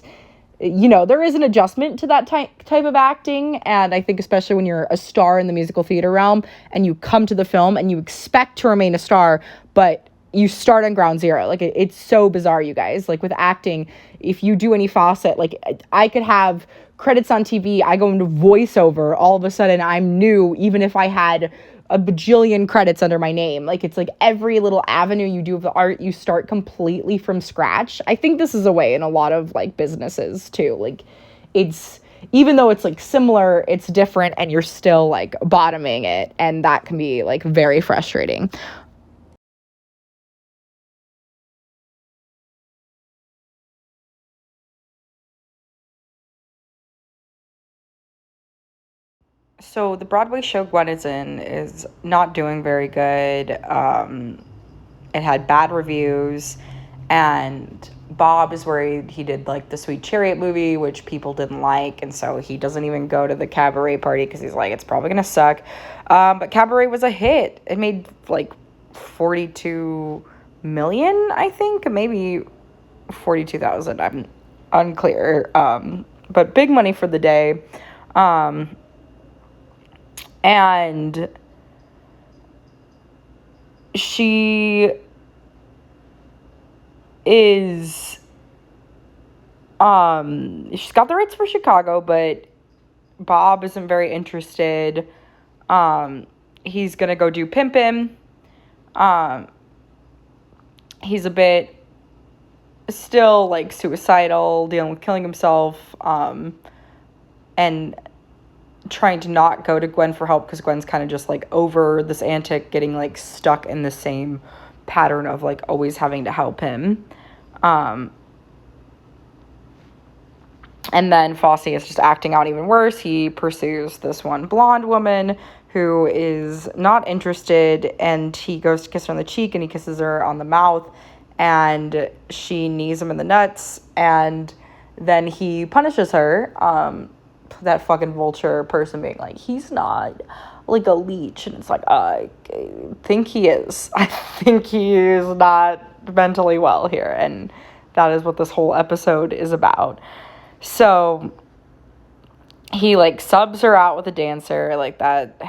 you know, there is an adjustment to that type of acting. And I think especially when you're a star in the musical theater realm and you come to the film and you expect to remain a star, but you start on ground zero. Like, it's so bizarre, you guys. Like, with acting, if you do any facet, like, I could have credits on TV, I go into voiceover, all of a sudden I'm new, even if I had a bajillion credits under my name. Like, it's like every little avenue you do of the art, you start completely from scratch. I think this is a way in a lot of, like, businesses, too. Like, it's, even though it's, like, similar, it's different, and you're still, like, bottoming it, and that can be, like, very frustrating. So the Broadway show Gwen is in is not doing very good. It had bad reviews, and Bob is worried. He did like the Sweet Chariot movie, which people didn't like, and so he doesn't even go to the cabaret party because he's like, it's probably gonna suck. But cabaret was a hit. It made like 42 million, I think, maybe 42,000. I'm unclear. But big money for the day. And she is, she's got the rights for Chicago, but Bob isn't very interested. He's gonna go do Pimpin'. He's a bit still, like, suicidal, dealing with killing himself, and trying to not go to Gwen for help because Gwen's kind of just, like, over this antic, getting, like, stuck in the same pattern of, like, always having to help him. And then Fosse is just acting out even worse. He pursues this one blonde woman who is not interested, and he goes to kiss her on the cheek, and he kisses her on the mouth, and she knees him in the nuts, and then he punishes her. That fucking vulture person being like, he's not like a leech, and it's like, I think he is. I think he is not mentally well here, and that is what this whole episode is about. So he, like, subs her out with a dancer, like, that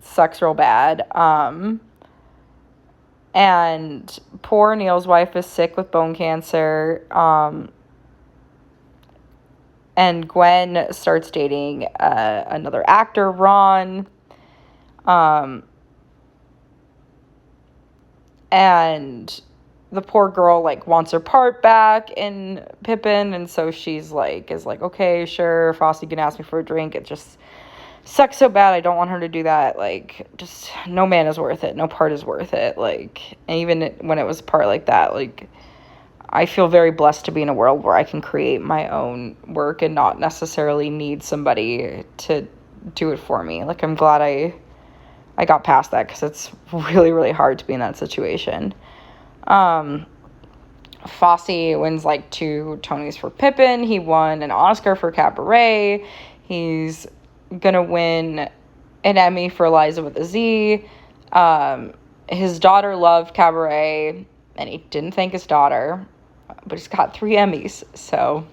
sucks real bad. And poor Neil's wife is sick with bone cancer. And Gwen starts dating another actor, Ron. And the poor girl, like, wants her part back in Pippin, and so she's like, is like, okay, sure, Fosse can ask me for a drink. It just sucks so bad. I don't want her to do that. Like, just no man is worth it. No part is worth it. Like, and even when it was a part like that, like, I feel very blessed to be in a world where I can create my own work and not necessarily need somebody to do it for me. Like, I'm glad I got past that, because it's really, really hard to be in that situation. Fosse wins, like, 2 Tonys for Pippin. He won an Oscar for Cabaret. He's gonna win an Emmy for Eliza with a Z. His daughter loved Cabaret, and he didn't thank his daughter, but he's got 3 Emmys. So,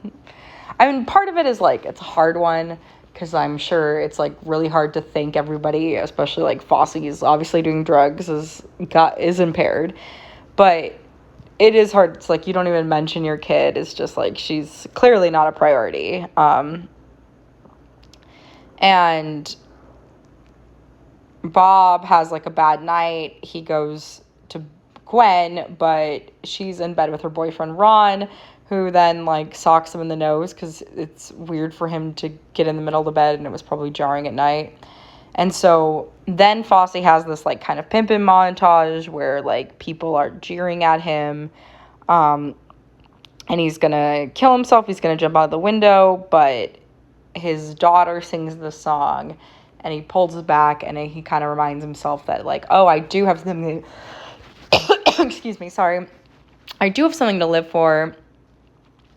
I mean, part of it is, like, it's a hard one, because I'm sure it's, like, really hard to thank everybody, especially, like, Fosse is obviously doing drugs, is impaired. But it is hard. It's like, you don't even mention your kid. It's just like, she's clearly not a priority. And Bob has, like, a bad night. He goes to Gwen, but she's in bed with her boyfriend Ron, who then, like, socks him in the nose, because it's weird for him to get in the middle of the bed, and it was probably jarring at night. And so then Fosse has this, like, kind of pimpin' montage where, like, people are jeering at him, and he's gonna kill himself. He's gonna jump out of the window, but his daughter sings the song, and he pulls back, and he kind of reminds himself that, like, oh, I do have something excuse me, sorry. I do have something to live for.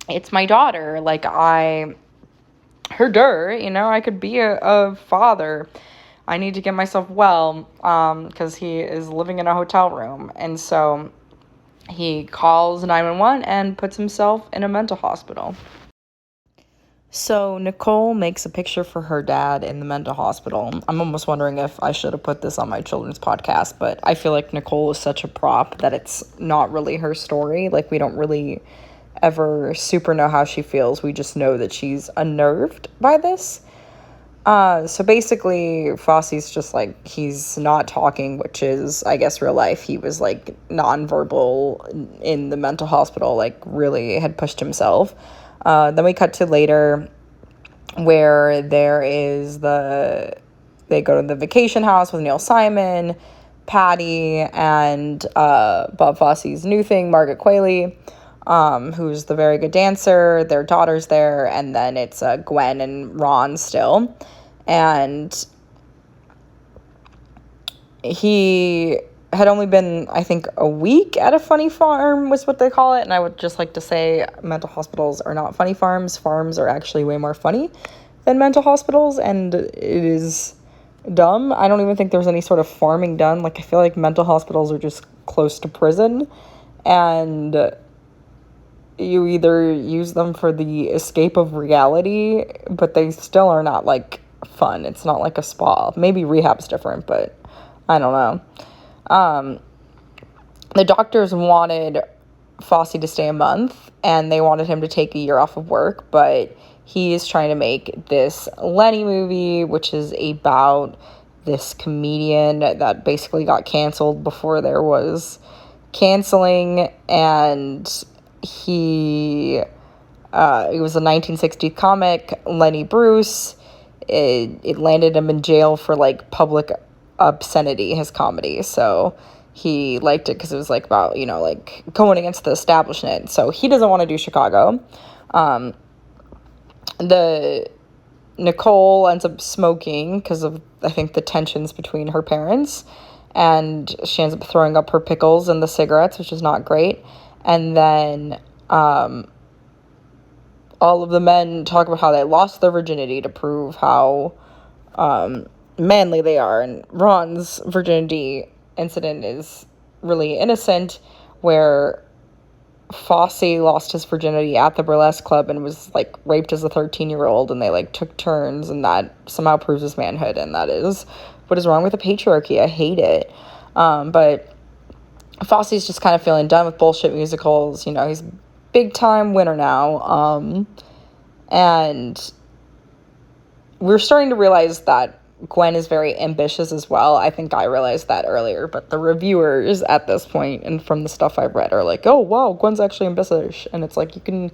It's my daughter. Like, I herder, I could be a father. I need to get myself well, because he is living in a hotel room. And so he calls 911 and puts himself in a mental hospital. So Nicole makes a picture for her dad in the mental hospital. I'm almost wondering if I should have put this on my children's podcast, but I feel like Nicole is such a prop that it's not really her story. Like, we don't really ever super know how she feels. We just know that she's unnerved by this. So basically, Fosse's just, like, he's not talking, which is, I guess, real life. He was, like, nonverbal in the mental hospital, like, really had pushed himself. Then we cut to later, where they go to the vacation house with Neil Simon, Patty, and Bob Fosse's new thing, Margaret Qualley, who's the very good dancer. Their daughter's there, and then it's Gwen and Ron still. And he had only been, I think, a week at a funny farm was what they call it. And I would just like to say mental hospitals are not funny farms. Farms are actually way more funny than mental hospitals. And it is dumb. I don't even think there's any sort of farming done. Like, I feel like mental hospitals are just close to prison. And you either use them for the escape of reality, but they still are not, like, fun. It's not like a spa. Maybe rehab's different, but I don't know. The doctors wanted Fosse to stay a month, and they wanted him to take a year off of work, but he is trying to make this Lenny movie, which is about this comedian that basically got canceled before there was canceling, and it was a 1960s comic, Lenny Bruce. It landed him in jail for, like, public obscenity, his comedy. So he liked it because it was, like, about, like, going against the establishment. So he doesn't want to do Chicago. Nicole ends up smoking because of, I think, the tensions between her parents. And she ends up throwing up her pickles and the cigarettes, which is not great. And then all of the men talk about how they lost their virginity to prove how manly they are. And Ron's virginity incident is really innocent, where Fosse lost his virginity at the burlesque club and was, like, raped as a 13-year-old, and they, like, took turns, and that somehow proves his manhood, and that is what is wrong with the patriarchy. I hate it. But Fosse's just kind of feeling done with bullshit musicals. He's big time winner now. And we're starting to realize that Gwen is very ambitious as well. I think I realized that earlier, but the reviewers at this point, and from the stuff I've read, are like, oh, wow, Gwen's actually ambitious. And it's like, you can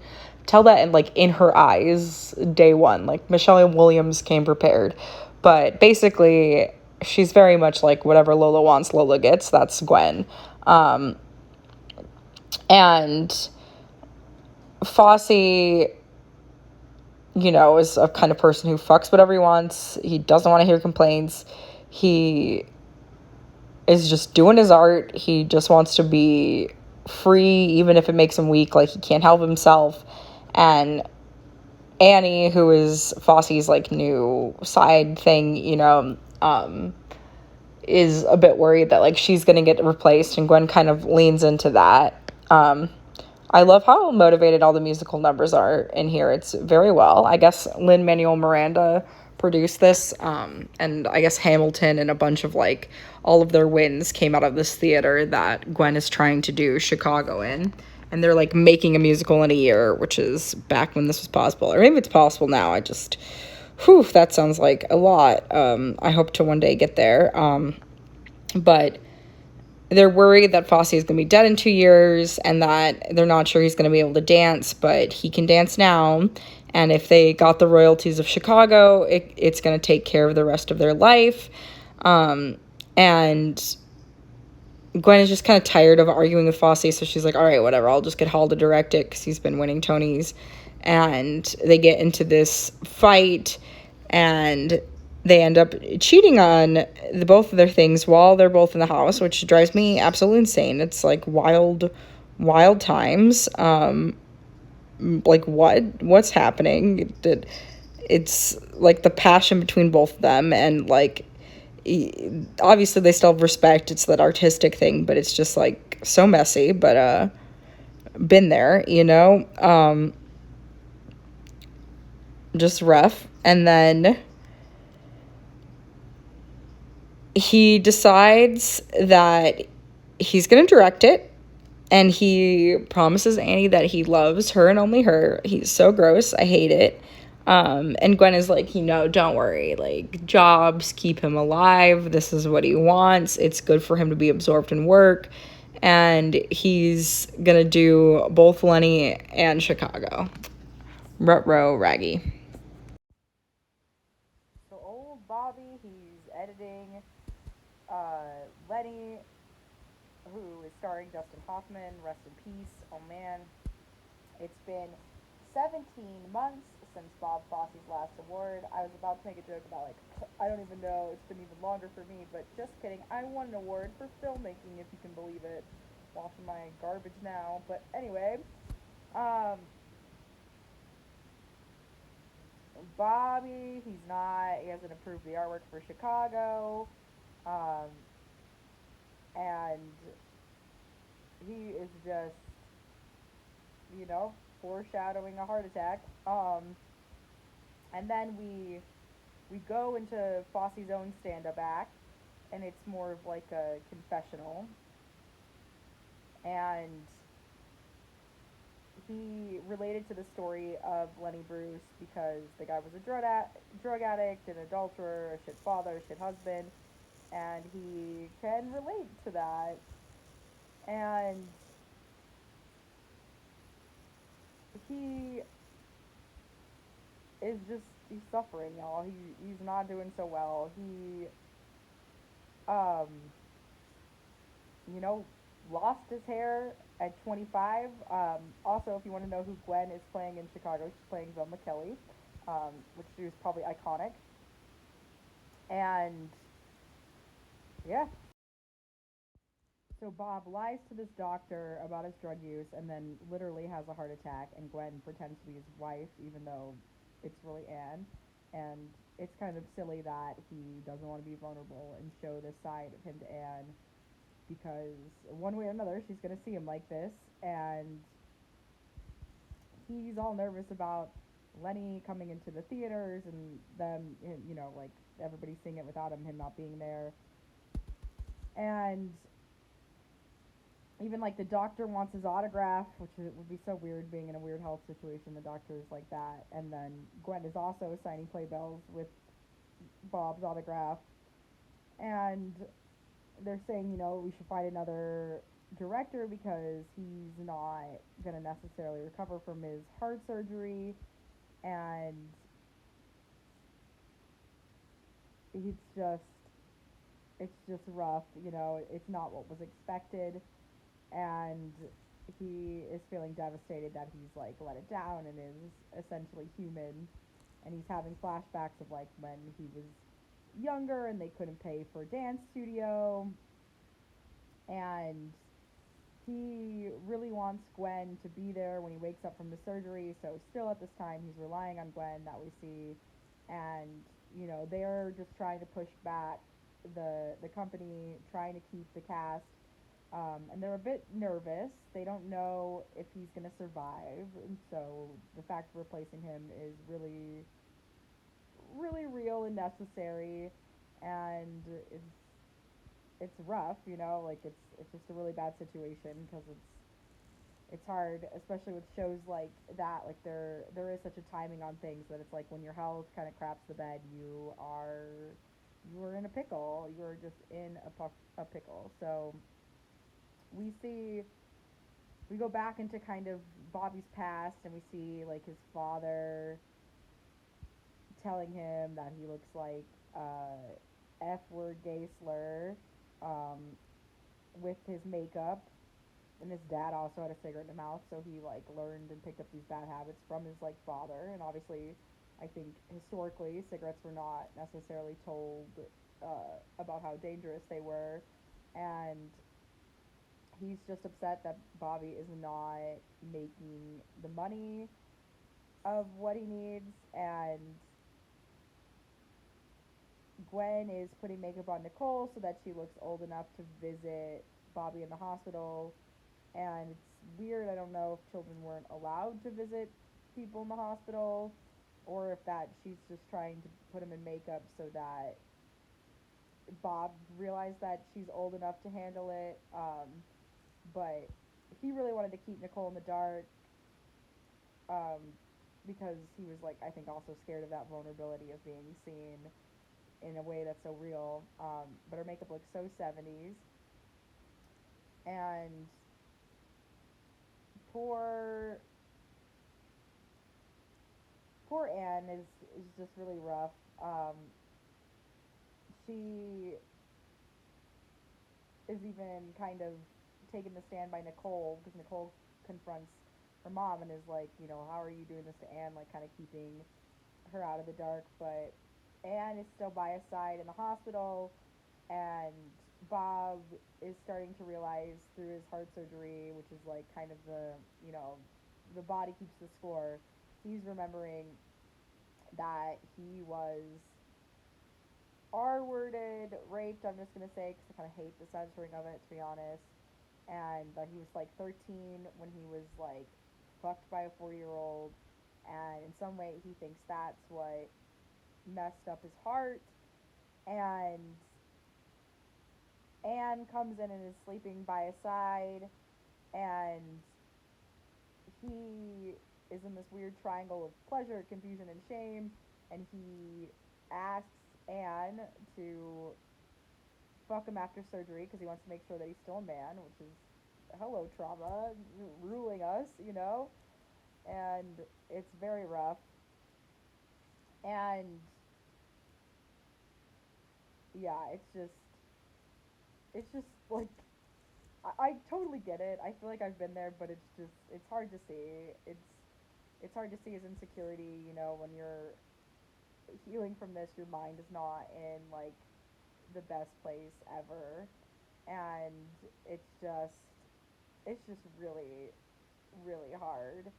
tell that in her eyes, day one. Like, Michelle Williams came prepared. But basically, she's very much like, whatever Lola wants, Lola gets. That's Gwen. And Fosse, is a kind of person who fucks whatever he wants. He doesn't want to hear complaints. He is just doing his art. He just wants to be free, even if it makes him weak. Like, he can't help himself. And Annie, who is Fosse's, like, new side thing, is a bit worried that, like, she's gonna get replaced, and Gwen kind of leans into that. I love how motivated all the musical numbers are in here. It's very well. I guess Lin-Manuel Miranda produced this, and I guess Hamilton and a bunch of, like, all of their wins came out of this theater that Gwen is trying to do Chicago in. And they're, like, making a musical in a year, which is back when this was possible. Or maybe it's possible now. That sounds like a lot. I hope to one day get there. But they're worried that Fosse is going to be dead in 2 years, and that they're not sure he's going to be able to dance, but he can dance now. And if they got the royalties of Chicago, it's going to take care of the rest of their life. And Gwen is just kind of tired of arguing with Fosse, so she's like, all right, whatever, I'll just get Hall to direct it, because he's been winning Tonys. And they get into this fight, and they end up cheating on both of their things while they're both in the house, which drives me absolutely insane. It's, like, wild times. Like, what's happening? it's like the passion between both of them, and like obviously they still have respect. It's that artistic thing, but it's just like so messy, but been there, you know. Just rough. And then he decides that he's going to direct it, and he promises Annie that he loves her and only her. He's so gross. I hate it. And Gwen is like, don't worry. Like, jobs keep him alive. This is what he wants. It's good for him to be absorbed in work. And he's going to do both Lenny and Chicago. Rut-row raggy. So old Bobby, he's editing Lenny, who is starring Dustin Hoffman. Rest in peace. Oh man, it's been 17 months since Bob Fosse's last award. I was about to make a joke about, like, I don't even know, it's been even longer for me, but just kidding. I won an award for filmmaking, if you can believe it. Washing my garbage now. But anyway, um, Bobby, he hasn't approved the artwork for Chicago. Um, and he is just, you know, foreshadowing a heart attack. And then we go into Fosse's own stand-up act, and it's more of like a confessional. And he related to the story of Lenny Bruce because the guy was a drug addict, an adulterer, a shit father, a shit husband, and he can relate to that. And he he's suffering, y'all. He's not doing so well. He um you know, lost his hair at 25. Also, if you want to know who Gwen is playing in Chicago, she's playing Velma Kelly, which is probably iconic. And yeah, so Bob lies to this doctor about his drug use and then literally has a heart attack, and Gwen pretends to be his wife, even though it's really Anne. And it's kind of silly that he doesn't want to be vulnerable and show this side of him to Anne because one way or another she's going to see him like this, and he's all nervous about Lenny coming into the theaters and them, like everybody seeing it without him not being there. And even like the doctor wants his autograph, which would be so weird being in a weird health situation. The doctor is like that. And then Gwen is also signing playbills with Bob's autograph. And they're saying, we should find another director because he's not going to necessarily recover from his heart surgery. And it's just it's just rough, it's not what was expected, and he is feeling devastated that he's like let it down and is essentially human, and he's having flashbacks of like when he was younger and they couldn't pay for a dance studio, and he really wants Gwen to be there when he wakes up from the surgery. So still at this time he's relying on Gwen that we see, and they're just trying to push back the company, trying to keep the cast, and they're a bit nervous. They don't know if he's going to survive, and so the fact of replacing him is really really real and necessary, and it's rough, like it's just a really bad situation because it's hard, especially with shows like that. Like there is such a timing on things that it's like when your health kind of craps the bed, you are in a pickle. You are just in a pickle. So we see we go back into kind of Bobby's past, and we see like his father telling him that he looks like F word gay slur, um, with his makeup, and his dad also had a cigarette in the mouth, so he like learned and picked up these bad habits from his like father. And obviously, I think historically cigarettes were not necessarily told about how dangerous they were, and he's just upset that Bobby is not making the money of what he needs, and Gwen is putting makeup on Nicole so that she looks old enough to visit Bobby in the hospital. And it's weird. I don't know if children weren't allowed to visit people in the hospital, or if that she's just trying to put him in makeup so that Bob realized that she's old enough to handle it. But he really wanted to keep Nicole in the dark, um, because he was like, I think, also scared of that vulnerability of being seen in a way that's so real. But her makeup looks so 70s, and poor poor Anne is just really rough. Um, she is even kind of taken the stand by Nicole, because Nicole confronts her mom and is like, how are you doing this to Anne? Like, kind of keeping her out of the dark. But Anne is still by his side in the hospital, and Bob is starting to realize through his heart surgery, which is like kind of the body keeps the score. He's remembering that he was R-worded, raped. I'm just gonna say, because I kind of hate the censoring of it, to be honest. And that he was like 13 when he was like fucked by a 40-year-old, and in some way he thinks that's what messed up his heart. And Anne comes in and is sleeping by his side, and he is in this weird triangle of pleasure, confusion, and shame. And he asks Anne to fuck him after surgery because he wants to make sure that he's still a man, which is hello trauma ruling us. And it's very rough. And yeah, it's just like I totally get it. I feel like I've been there, but it's hard to see. It's hard to see his insecurity. When you're healing from this, your mind is not in like the best place ever, and it's just it's just really really hard.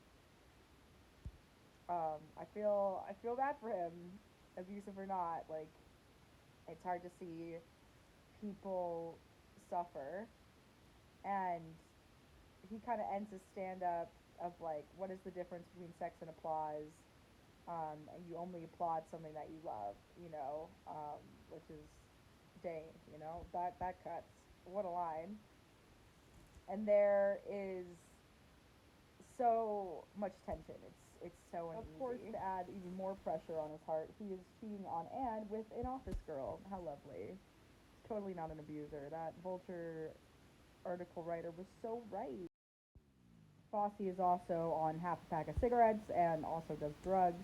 I feel bad for him, abusive or not. Like, it's hard to see people suffer, and he kind of ends his stand up of like, what is the difference between sex and applause? And you only applaud something that you love, which is dang, that cuts. What a line! And there is so much tension. It's so uneasy. Of course, to add even more pressure on his heart, he is cheating on Anne with an office girl. How lovely! Totally not an abuser. That Vulture article writer was so right. Fosse is also on half a pack of cigarettes and also does drugs.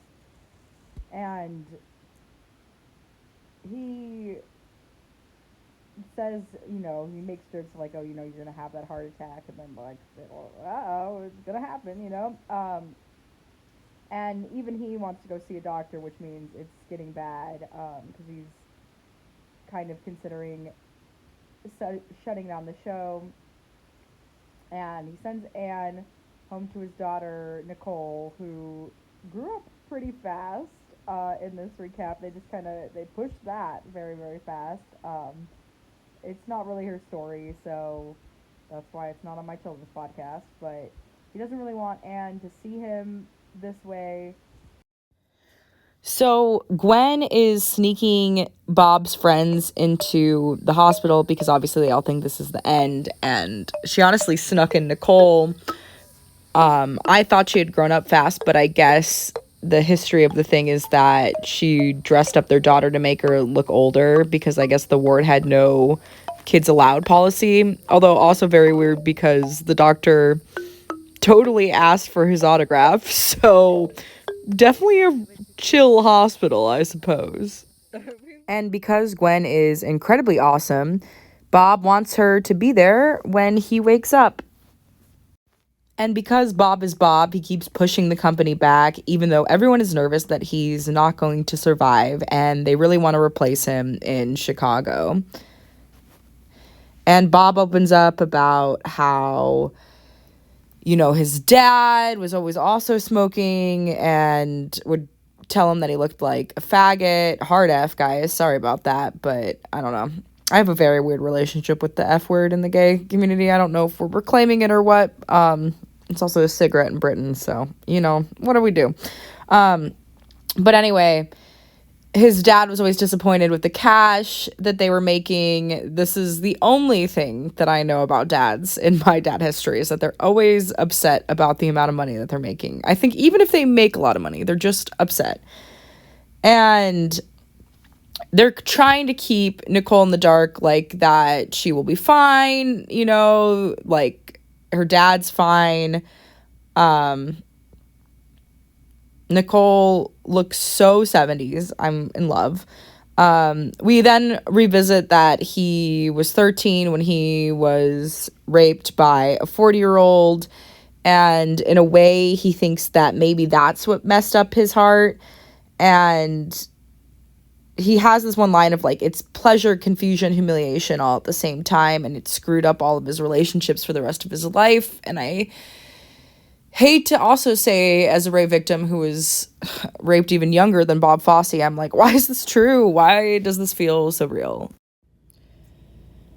And he says, he makes jokes like, oh, you're gonna have that heart attack, and then like, oh, it's gonna happen. And even he wants to go see a doctor, which means it's getting bad, because he's kind of considering shutting down the show. And he sends Anne home to his daughter Nicole, who grew up pretty fast. In this recap, they just kind of they pushed that very very fast. It's not really her story, so that's why it's not on my children's podcast. But he doesn't really want Anne to see him this way. So Gwen is sneaking Bob's friends into the hospital because obviously they all think this is the end, and she honestly snuck in Nicole. I thought she had grown up fast, but I guess the history of the thing is that she dressed up their daughter to make her look older because I guess the ward had no kids allowed policy. Although also very weird because the doctor totally asked for his autograph. So definitely a chill hospital, I suppose. And because Gwen is incredibly awesome, Bob wants her to be there when he wakes up. And because Bob is Bob, he keeps pushing the company back, even though everyone is nervous that he's not going to survive and they really want to replace him in Chicago. And Bob opens up about how, his dad was always also smoking and would tell him that he looked like a faggot. Hard F, guys. Sorry about that, but I don't know. I have a very weird relationship with the F word in the gay community. I don't know if we're reclaiming it or what. It's also a cigarette in Britain, so, you know, what do we do? But anyway, his dad was always disappointed with the cash that they were making. This is the only thing that I know about dads in my dad history, is that they're always upset about the amount of money that they're making. I think even if they make a lot of money, they're just upset. And they're trying to keep Nicole in the dark, like that she will be fine, you know, like her dad's fine. Nicole looks so 70s. I'm in love. We then revisit that he was 13 when he was raped by a 40-year-old. And in a way, he thinks that maybe that's what messed up his heart. And he has this one line of like, it's pleasure, confusion, humiliation all at the same time. And it screwed up all of his relationships for the rest of his life. And I hate to also say, as a rape victim who was raped even younger than Bob Fosse, I'm like, why is this true? Why does this feel so real?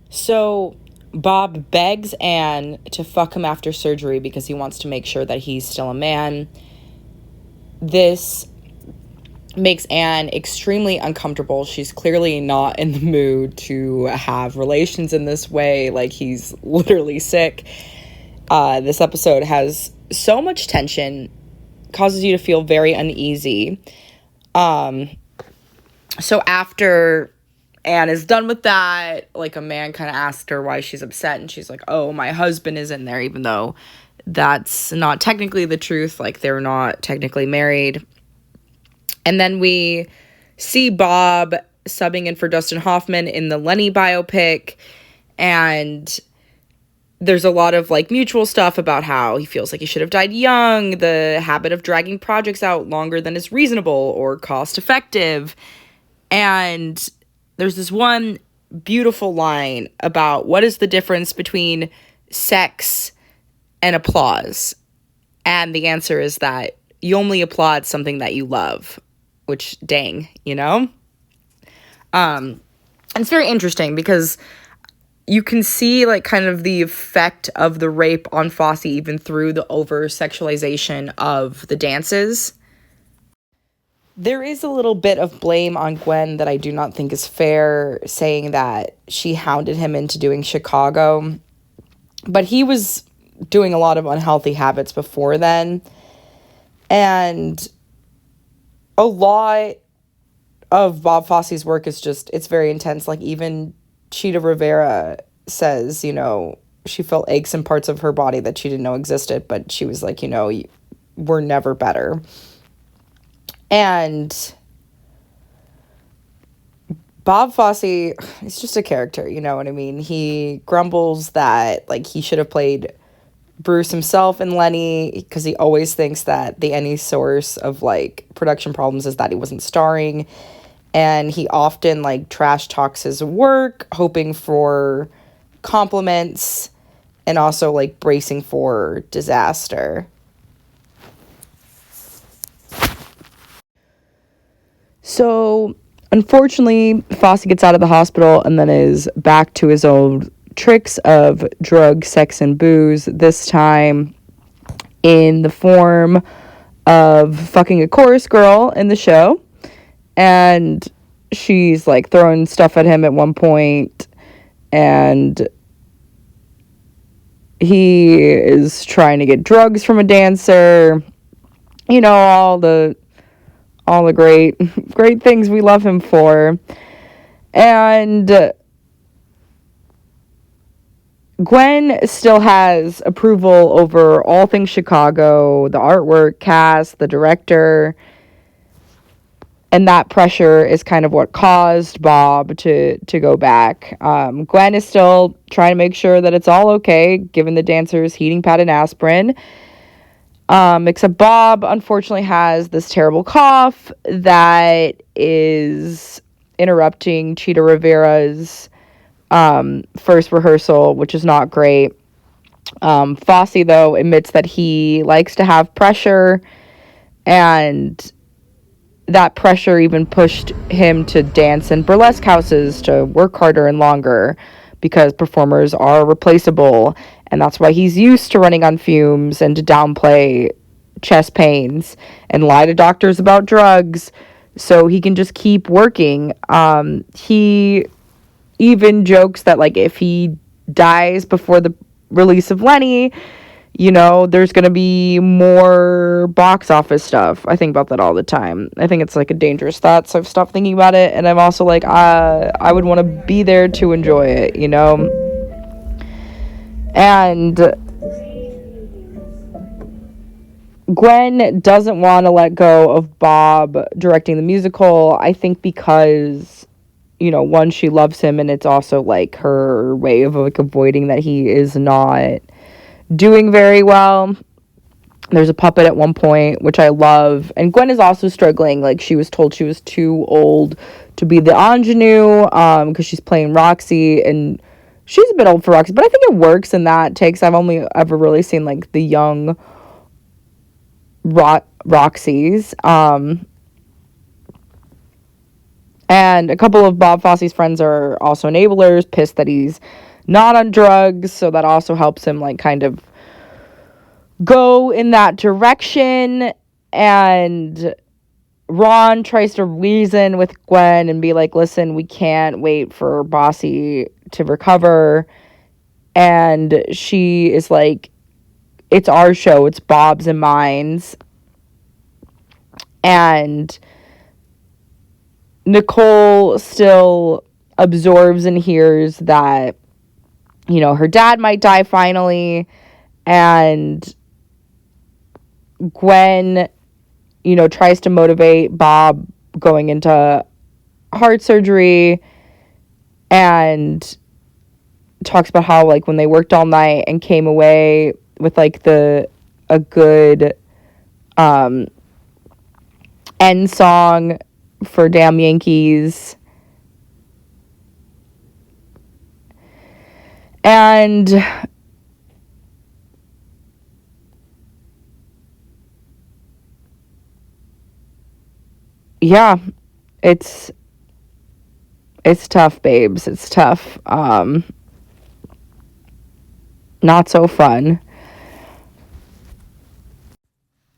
So Bob begs Anne to fuck him after surgery because he wants to make sure that he's still a man. This makes Anne extremely uncomfortable. She's clearly not in the mood to have relations in this way. Like, he's literally sick. This episode has so much tension, causes you to feel very uneasy. So after Anne is done with that, like, a man kind of asked her why she's upset, and she's like, oh, my husband is in there, even though that's not technically the truth. Like, they're not technically married. And then we see Bob subbing in for Dustin Hoffman in the Lenny biopic, and there's a lot of, like, mutual stuff about how he feels like he should have died young, the habit of dragging projects out longer than is reasonable or cost effective. And there's this one beautiful line about what is the difference between sex and applause. And the answer is that you only applaud something that you love, which, dang, you know? And it's very interesting because you can see, like, kind of the effect of the rape on Fosse even through the over-sexualization of the dances. There is a little bit of blame on Gwen that I do not think is fair, saying that she hounded him into doing Chicago. But he was doing a lot of unhealthy habits before then. And a lot of Bob Fosse's work is just, it's very intense. Like, even Chita Rivera says, you know, she felt aches in parts of her body that she didn't know existed, but she was like, you know, we're never better. And Bob Fosse is just a character, you know what I mean? He grumbles that, like, he should have played Bruce himself in Lenny, because he always thinks that the any source of, like, production problems is that he wasn't starring. And he often, like, trash talks his work, hoping for compliments, and also, like, bracing for disaster. So, unfortunately, Fosse gets out of the hospital and then is back to his old tricks of drugs, sex, and booze, this time in the form of fucking a chorus girl in the show. And she's, like, throwing stuff at him at one point, and he is trying to get drugs from a dancer. You know, all the great things we love him for. And Gwen still has approval over all things Chicago, the artwork, cast, the director. And that pressure is kind of what caused Bob to go back. Gwen is still trying to make sure that it's all okay, giving the dancers heating pad and aspirin. Except Bob, unfortunately, has this terrible cough that is interrupting Chita Rivera's first rehearsal, which is not great. Fosse, though, admits that he likes to have pressure, and that pressure even pushed him to dance in burlesque houses, to work harder and longer, because performers are replaceable. And that's why he's used to running on fumes and to downplay chest pains and lie to doctors about drugs so he can just keep working. He even jokes that, like, if he dies before the release of Lenny, there's going to be more box office stuff. I think about that all the time. I think it's like a dangerous thought, so I've stopped thinking about it. And I'm also like, I would want to be there to enjoy it, And Gwen doesn't want to let go of Bob directing the musical, I think because, one, she loves him, and it's also like her way of like avoiding that he is not doing very well. There's a puppet at one point, which I love. And Gwen is also struggling. Like, she was told she was too old to be the ingenue, because she's playing Roxy, and she's a bit old for Roxy, but I think it works in that takes. I've only ever really seen, like, the young Roxy's. And a couple of Bob Fosse's friends are also enablers, pissed that he's not on drugs, so that also helps him, like, kind of go in that direction. And Ron tries to reason with Gwen and be like, listen, we can't wait for Bossy to recover. And she is like, it's our show, it's Bob's and mine's. And Nicole still absorbs and hears that, her dad might die finally. And Gwen, tries to motivate Bob going into heart surgery, and talks about how, like, when they worked all night and came away with, like, a good end song for Damn Yankees. And yeah, it's tough, babes. It's tough. Not so fun.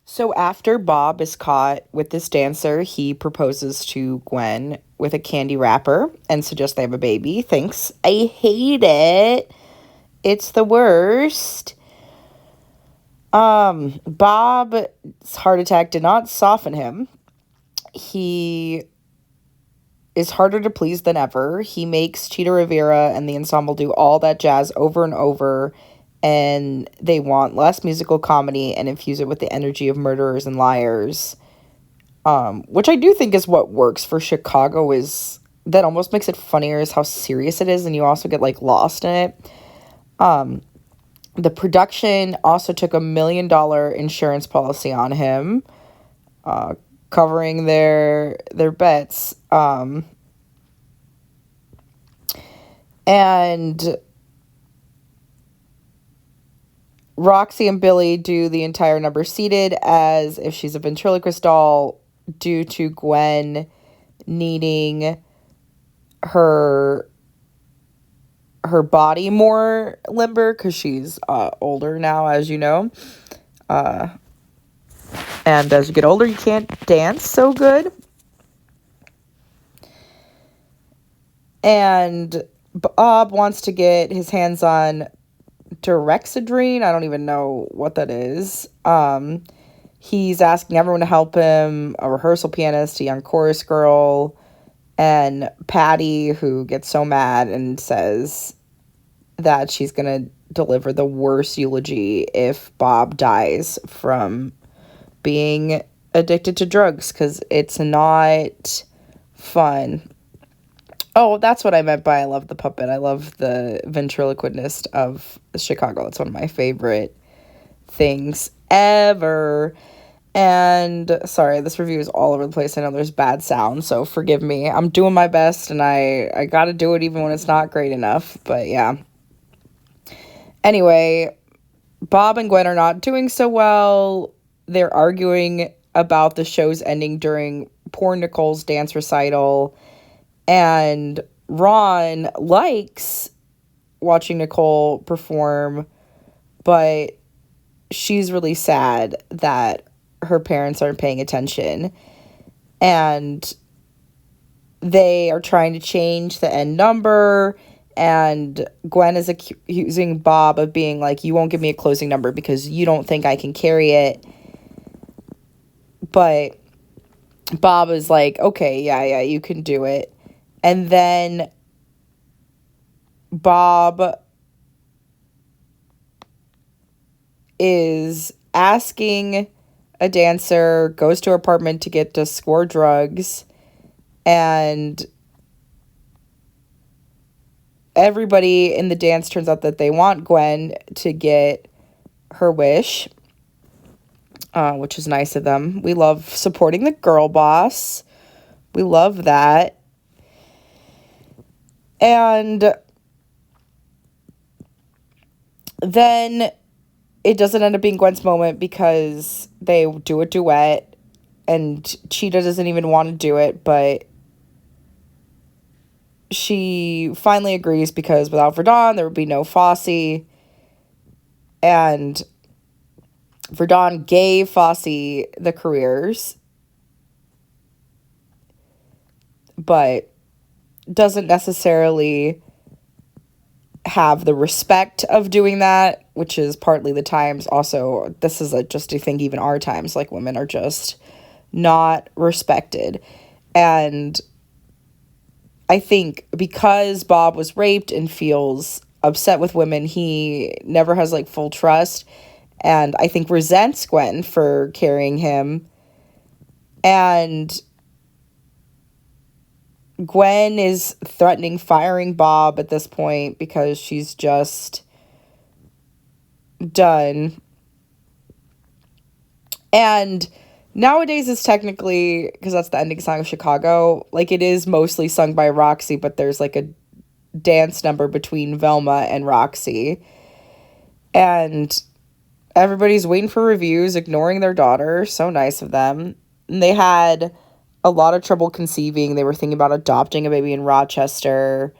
So after Bob is caught with this dancer, he proposes to Gwen with a candy wrapper and suggests they have a baby. Thanks. I hate it. It's the worst. Bob's heart attack did not soften him. He is harder to please than ever. He makes Cheetah Rivera and the ensemble do all that jazz over and over, and they want less musical comedy and infuse it with the energy of murderers and liars, which I do think is what works for Chicago. Is that almost makes it funnier is how serious it is, and you also get, like, lost in it. The production also took $1 million insurance policy on him, covering their bets. And Roxy and Billy do the entire number seated as if she's a ventriloquist doll, due to Gwen needing her body more limber because she's older now, as you know. And as you get older, you can't dance so good. And Bob wants to get his hands on Direxidrine. I don't even know what that is. He's asking everyone to help him, a rehearsal pianist, a young chorus girl, and Patty, who gets so mad and says that she's going to deliver the worst eulogy if Bob dies from being addicted to drugs, because it's not fun. Oh, that's what I meant by I love the puppet. I love the ventriloquist of Chicago. It's one of my favorite things ever. And sorry, this review is all over the place. I know there's bad sound, so forgive me. I'm doing my best, and I gotta do it even when it's not great enough. But yeah. Anyway, Bob and Gwen are not doing so well. They're arguing about the show's ending during poor Nicole's dance recital. And Ron likes watching Nicole perform, but she's really sad that her parents aren't paying attention. And they are trying to change the end number. And Gwen is accusing Bob of being like, you won't give me a closing number because you don't think I can carry it. But Bob is like, okay, yeah, you can do it. And then Bob is asking a dancer, goes to her apartment to get to score drugs, and everybody in the dance turns out that they want Gwen to get her wish, which is nice of them. We love supporting the girl boss. We love that. And then it doesn't end up being Gwen's moment because they do a duet and Cheetah doesn't even want to do it, but she finally agrees because without Verdon, there would be no Fosse. And Verdon gave Fosse the careers, but doesn't necessarily have the respect of doing that, which is partly the times. Also, this is just I think even our times, like, women are just not respected. And I think because Bob was raped and feels upset with women, he never has like full trust, and I think resents Gwen for carrying him. And Gwen is threatening firing Bob at this point because she's just done. And nowadays it's technically, because that's the ending song of Chicago, like it is mostly sung by Roxy, but there's like a dance number between Velma and Roxy. And everybody's waiting for reviews, ignoring their daughter. So nice of them. And they had a lot of trouble conceiving. They were thinking about adopting a baby in Rochester.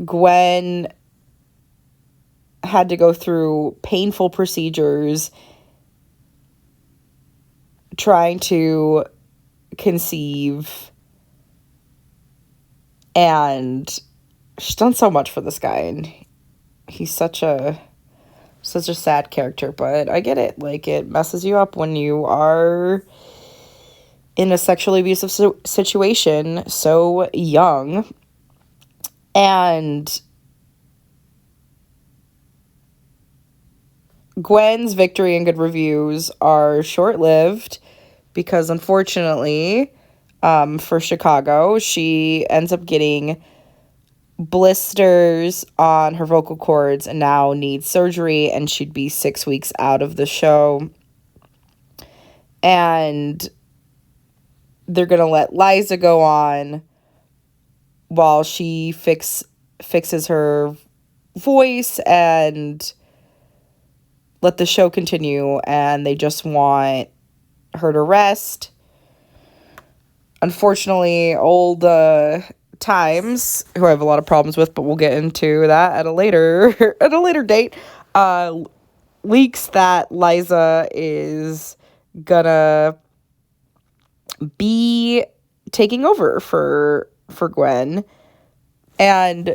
Gwen had to go through painful procedures trying to conceive, and she's done so much for this guy, and he's such a sad character. But I get it, like, it messes you up when you are in a sexually abusive situation so young. And Gwen's victory and good reviews are short-lived because, unfortunately, for Chicago, she ends up getting blisters on her vocal cords and now needs surgery, and she'd be 6 weeks out of the show. And they're going to let Liza go on while she fixes her voice and let the show continue, and they just want her to rest. Unfortunately, old Times, who I have a lot of problems with, but we'll get into that at a later date, leaks that Liza is gonna be taking over for Gwen. And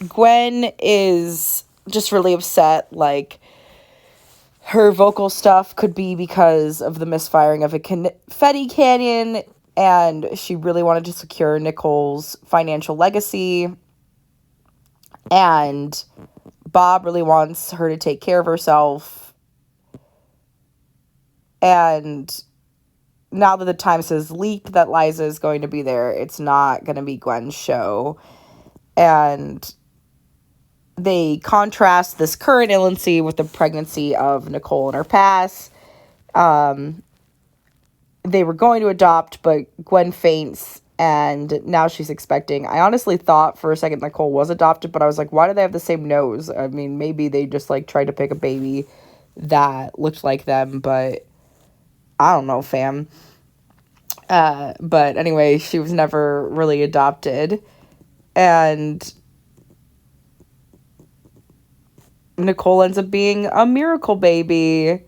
Gwen is just really upset. Like, her vocal stuff could be because of the misfiring of a confetti cannon, and she really wanted to secure Nicole's financial legacy. And Bob really wants her to take care of herself. And now that the Times has leaked that Liza is going to be there, it's not going to be Gwen's show. And they contrast this current illness with the pregnancy of Nicole in her past. They were going to adopt, but Gwen faints and now she's expecting. I honestly thought for a second Nicole was adopted, but I was like, why do they have the same nose? I mean, maybe they just like tried to pick a baby that looked like them, but I don't know, fam. But anyway, she was never really adopted, and Nicole ends up being a miracle baby,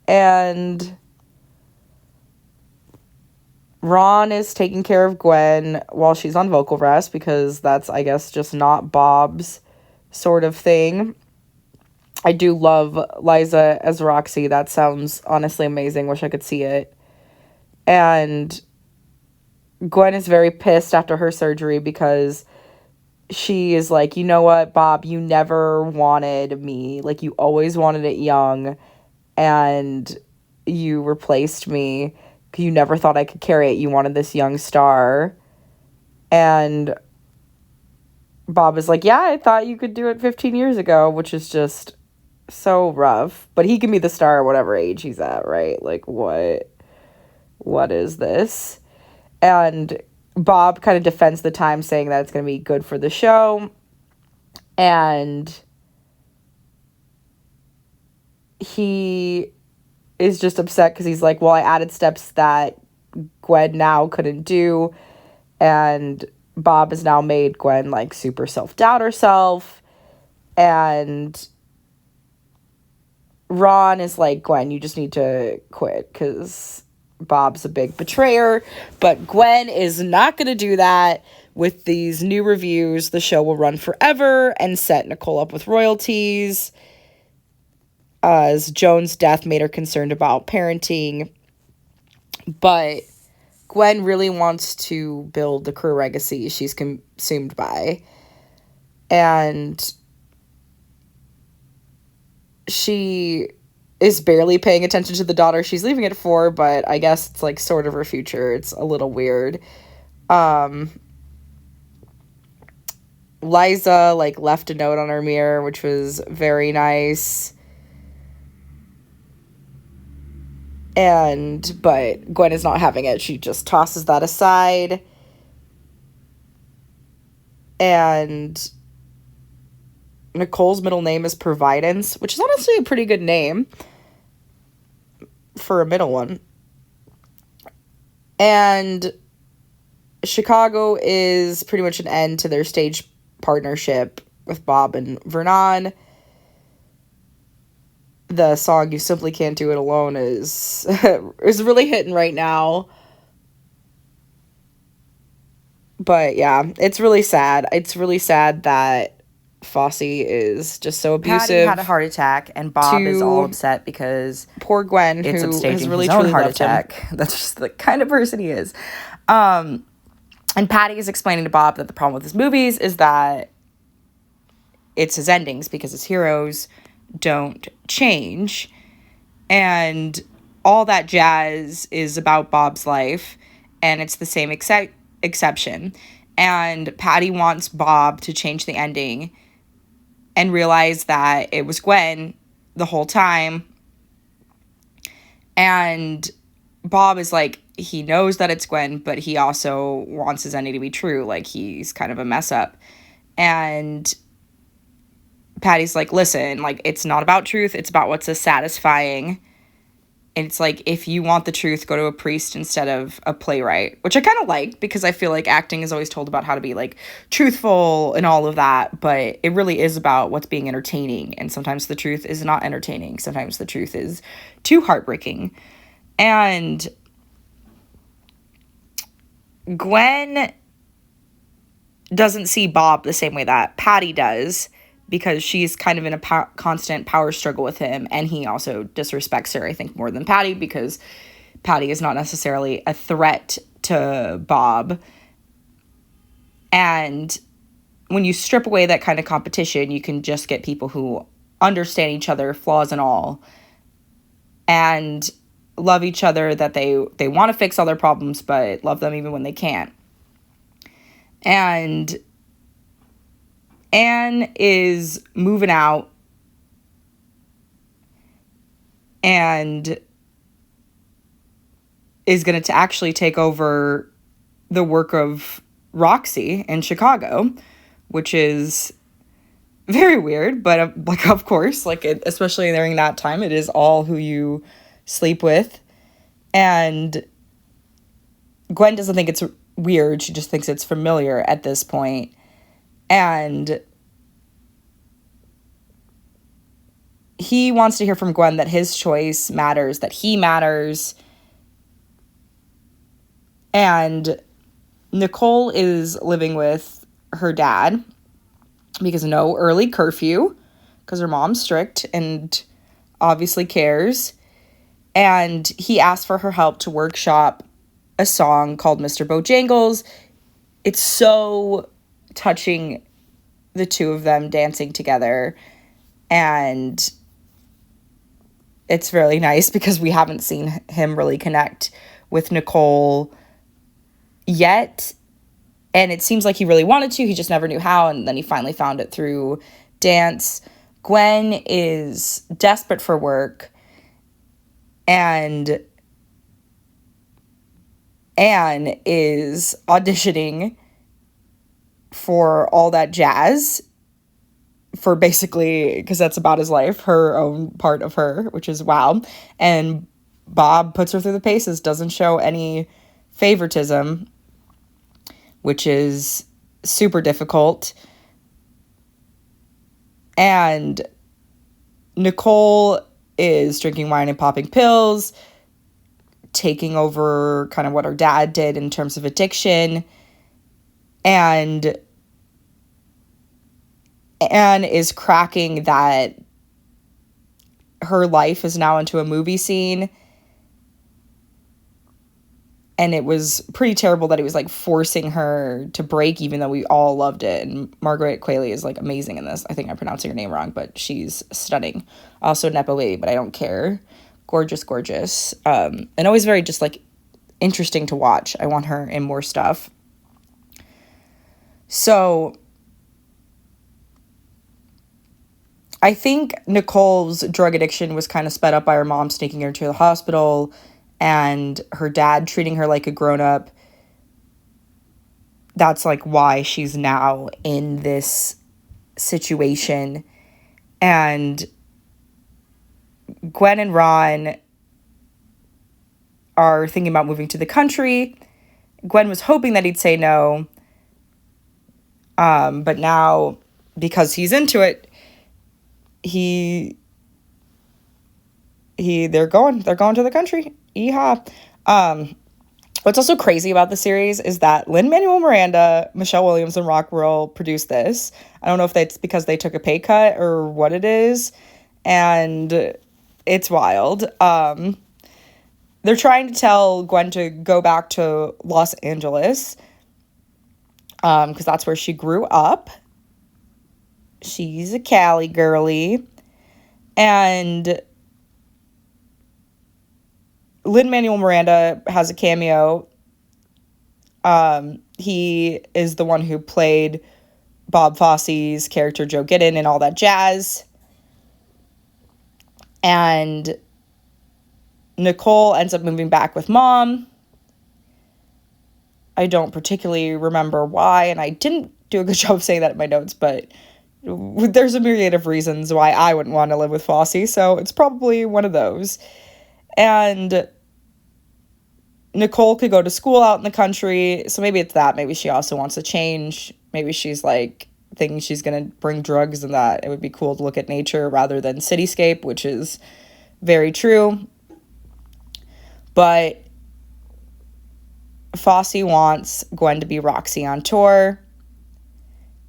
and Ron is taking care of Gwen while she's on vocal rest, because that's, I guess, just not Bob's sort of thing. I do love Liza as Roxy. That sounds honestly amazing. Wish I could see it. And Gwen is very pissed after her surgery because she is like, you know what, Bob, you never wanted me. Like, you always wanted it young, and you replaced me. You never thought I could carry it. You wanted this young star. And Bob is like, yeah, I thought you could do it 15 years ago, which is just so rough. But he can be the star at whatever age he's at, right? Like, what is this? And Bob kind of defends the time, saying that it's going to be good for the show. And he is just upset because he's like, well, I added steps that Gwen now couldn't do. And Bob has now made Gwen, like, super self-doubt herself. And Ron is like, Gwen, you just need to quit because Bob's a big betrayer. But Gwen is not going to do that. With these new reviews, the show will run forever and set Nicole up with royalties, as Joan's death made her concerned about parenting. But Gwen really wants to build the career legacy she's consumed by. And she is barely paying attention to the daughter she's leaving it for, but I guess it's like sort of her future. It's a little weird. Liza like left a note on her mirror, which was very nice. But Gwen is not having it. She just tosses that aside. And Nicole's middle name is Providence, which is honestly a pretty good name for a middle one. And Chicago is pretty much an end to their stage partnership with Bob and Vernon. The song You Simply Can't Do It Alone is really hitting right now. But yeah, it's really sad. It's really sad that Fosse is just so abusive. Patty had a heart attack, and Bob is all upset because poor Gwen, it's who upstaging has really his own truly heart loved attack. him. That's just the kind of person he is. And Patty is explaining to Bob that the problem with his movies is that it's his endings, because his heroes don't change. And all that jazz is about Bob's life, and it's the same exception. And Patty wants Bob to change the ending and realize that it was Gwen the whole time. And Bob is like, he knows that it's Gwen, but he also wants his ending to be true. Like, he's kind of a mess up. And Patty's like, listen, like, it's not about truth. It's about what's satisfying. And it's like, if you want the truth, go to a priest instead of a playwright, which I kind of like, because I feel like acting is always told about how to be, like, truthful and all of that, but it really is about what's being entertaining. And sometimes the truth is not entertaining. Sometimes the truth is too heartbreaking. And Gwen doesn't see Bob the same way that Patty does, because she's kind of in a constant power struggle with him, and he also disrespects her, I think, more than Patty, because Patty is not necessarily a threat to Bob. And when you strip away that kind of competition, you can just get people who understand each other, flaws and all, and love each other, that they want to fix all their problems, but love them even when they can't. And Anne is moving out, and is going to actually take over the work of Roxy in Chicago, which is very weird, but like, of course, like, especially during that time, it is all who you sleep with. And Gwen doesn't think it's weird. She just thinks it's familiar at this point. And he wants to hear from Gwen that his choice matters, that he matters. And Nicole is living with her dad because no early curfew, because her mom's strict and obviously cares. And he asked for her help to workshop a song called Mr. Bojangles. It's so touching, the two of them dancing together. And it's really nice because we haven't seen him really connect with Nicole yet. And it seems like he really wanted to. He just never knew how. And then he finally found it through dance. Gwen is desperate for work. And Anne is auditioning for All That Jazz, for basically, because that's about his life, her own part of her, which is wow. And Bob puts her through the paces, doesn't show any favoritism, which is super difficult. And Nicole is drinking wine and popping pills, taking over kind of what her dad did in terms of addiction. And Anne is cracking that her life is now into a movie scene. And it was pretty terrible that he was like forcing her to break, even though we all loved it. And Margaret Qualley is like amazing in this. I think I'm pronouncing her name wrong, but she's stunning. Also Nepo Baby, but I don't care. Gorgeous, gorgeous. And always very just like interesting to watch. I want her in more stuff. So I think Nicole's drug addiction was kind of sped up by her mom sneaking her to the hospital and her dad treating her like a grown-up. That's like why she's now in this situation. And Gwen and Ron are thinking about moving to the country. Gwen was hoping that he'd say no. But now, because he's into it, they're going to the country. Yeehaw. What's also crazy about the series is that Lin-Manuel Miranda, Michelle Williams, and Rockwell produced this. I don't know if that's because they took a pay cut or what it is. And it's wild. They're trying to tell Gwen to go back to Los Angeles, because that's where she grew up. She's a Cali girly. And Lin-Manuel Miranda has a cameo. He is the one who played Bob Fosse's character Joe Giddon and All That Jazz. And Nicole ends up moving back with mom. I don't particularly remember why, and I didn't do a good job of saying that in my notes, but there's a myriad of reasons why I wouldn't want to live with Fosse, so it's probably one of those. And Nicole could go to school out in the country, so maybe it's that. Maybe she also wants to change. Maybe she's like thinking she's going to bring drugs and that it would be cool to look at nature rather than cityscape, which is very true. But Fosse wants Gwen to be Roxy on tour.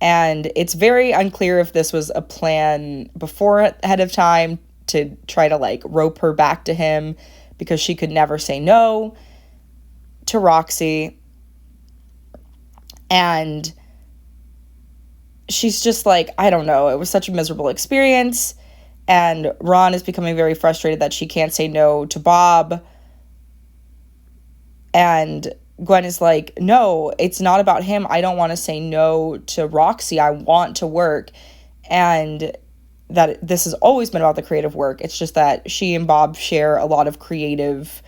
And it's very unclear if this was a plan ahead of time to try to like rope her back to him, because she could never say no to Roxy. And she's just like, I don't know, it was such a miserable experience. And Ron is becoming very frustrated that she can't say no to Bob. And Gwen is like, no, it's not about him. I don't want to say no to Roxy. I want to work. And that this has always been about the creative work. It's just that she and Bob share a lot of creative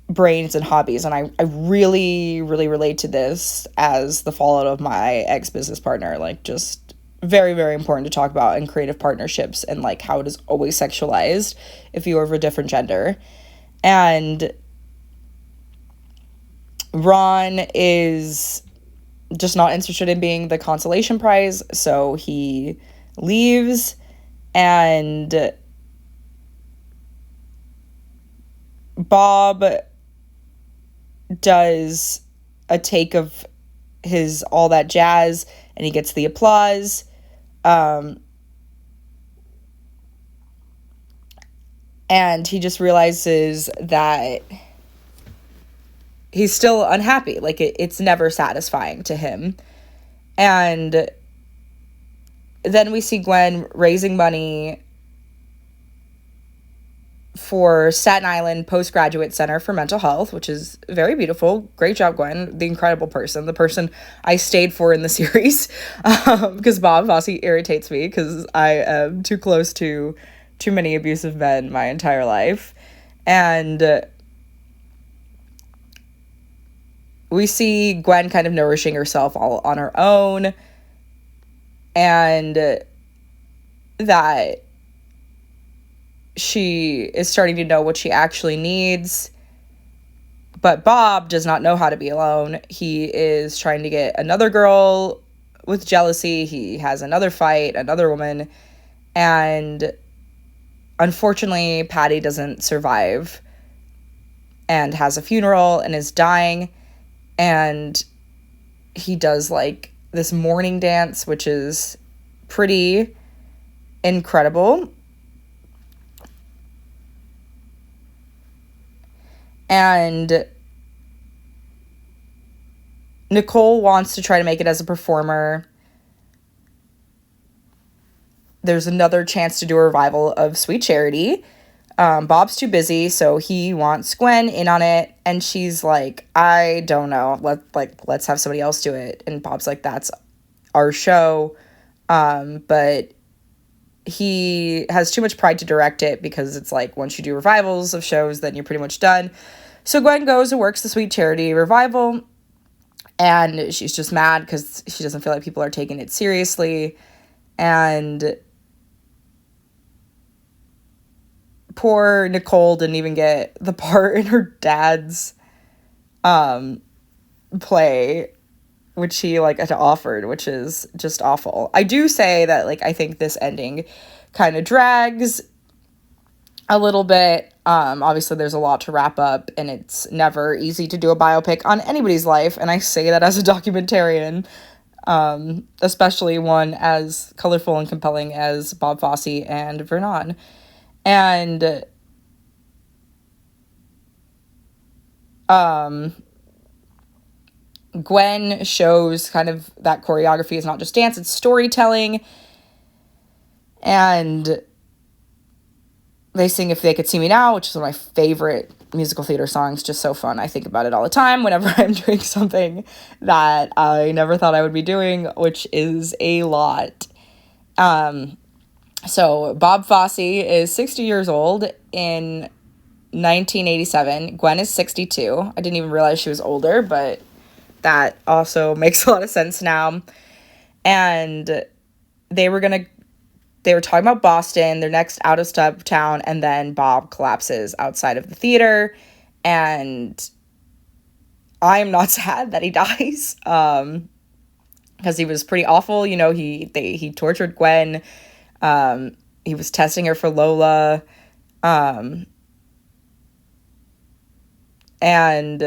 brains and hobbies. And I really, really relate to this as the fallout of my ex-business partner. Like, just very, very important to talk about in creative partnerships, and like how it is always sexualized if you are of a different gender. And Ron is just not interested in being the consolation prize, so he leaves, and Bob does a take of his All That Jazz, and he gets the applause. And he just realizes that he's still unhappy. Like, it's never satisfying to him. And then we see Gwen raising money for Staten Island Postgraduate Center for Mental Health, which is very beautiful. Great job, Gwen. The incredible person. The person I stayed for in the series. Because Bob Fosse irritates me because I am too close to too many abusive men my entire life. And we see Gwen kind of nourishing herself all on her own, and that she is starting to know what she actually needs. But Bob does not know how to be alone. He is trying to get another girl with jealousy. He has another fight, another woman, and unfortunately, Patty doesn't survive and has a funeral and is dying. And he does like this mourning dance, which is pretty incredible. And Nicole wants to try to make it as a performer. There's another chance to do a revival of Sweet Charity. Bob's too busy, so he wants Gwen in on it, and she's like, I don't know, let's have somebody else do it. And Bob's like, that's our show. But he has too much pride to direct it, because it's like, once you do revivals of shows, then you're pretty much done. So Gwen goes and works the Sweet Charity revival, and she's just mad because she doesn't feel like people are taking it seriously. And poor Nicole didn't even get the part in her dad's play, which he like had offered, which is just awful. I do say that, like, I think this ending kind of drags a little bit. Obviously there's a lot to wrap up, and it's never easy to do a biopic on anybody's life, and I say that as a documentarian, especially one as colorful and compelling as Bob Fosse and Vernon. And Gwen shows kind of that choreography is not just dance, it's storytelling. And they sing If They Could See Me Now, which is one of my favorite musical theater songs. Just so fun. I think about it all the time whenever I'm doing something that I never thought I would be doing, which is a lot. So Bob Fosse is 60 years old in 1987. Gwen is 62. I didn't even realize she was older, but that also makes a lot of sense now. And they were talking about Boston, their next out of town, and then Bob collapses outside of the theater. And I am not sad that he dies, because he was pretty awful. You know, he tortured Gwen. He was testing her for Lola. And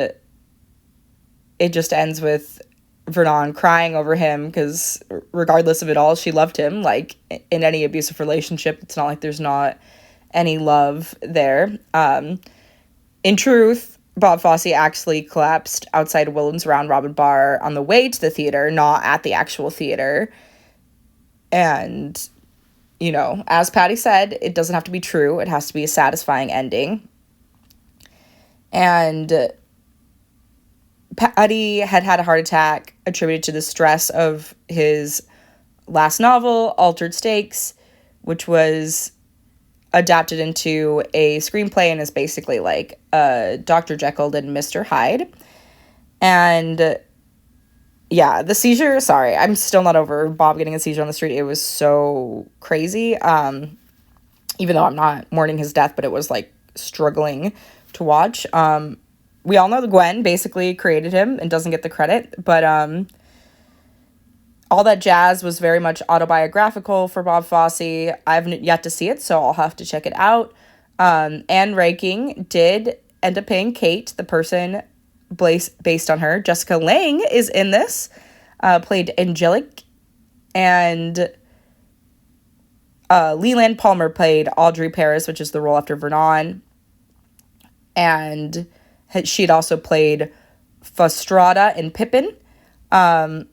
it just ends with Vernon crying over him, because regardless of it all, she loved him. Like, in any abusive relationship, it's not like there's not any love there. In truth, Bob Fosse actually collapsed outside Willen's Round Robin Bar on the way to the theater, not at the actual theater. And, you know, as Patty said, it doesn't have to be true. It has to be a satisfying ending. And Patty had a heart attack attributed to the stress of his last novel, Altered Stakes, which was adapted into a screenplay and is basically like Dr. Jekyll and Mr. Hyde. And yeah, the seizure, sorry, I'm still not over Bob getting a seizure on the street. It was so crazy. Even though I'm not mourning his death, but it was like struggling to watch. We all know that Gwen basically created him and doesn't get the credit, but all that jazz was very much autobiographical for Bob Fosse. I haven't yet to see it, so I'll have to check it out. Anne Ranking did end up playing Kate, the person based on her. Jessica Lange is in this, played Angelique, and Leland Palmer played Audrey Paris, which is the role after Vernon, and she had also played Fastrada in Pippin, the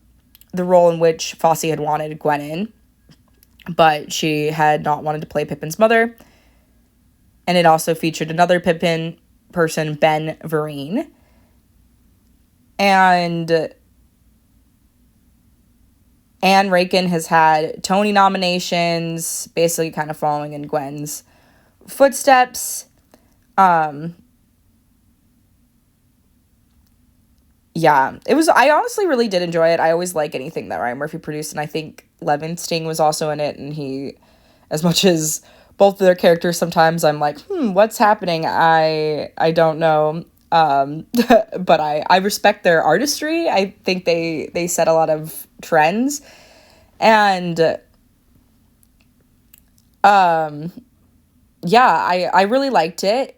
role in which Fosse had wanted Gwen in, but she had not wanted to play Pippin's mother. And it also featured another Pippin person, Ben Vereen. And Anne Rankin has had Tony nominations, basically kind of following in Gwen's footsteps. Yeah, I honestly really did enjoy it. I always like anything that Ryan Murphy produced, and I think Levinstein was also in it, and he, as much as both of their characters, sometimes I'm like, what's happening? I don't know. But I respect their artistry. I think they set a lot of trends, and yeah, I really liked it.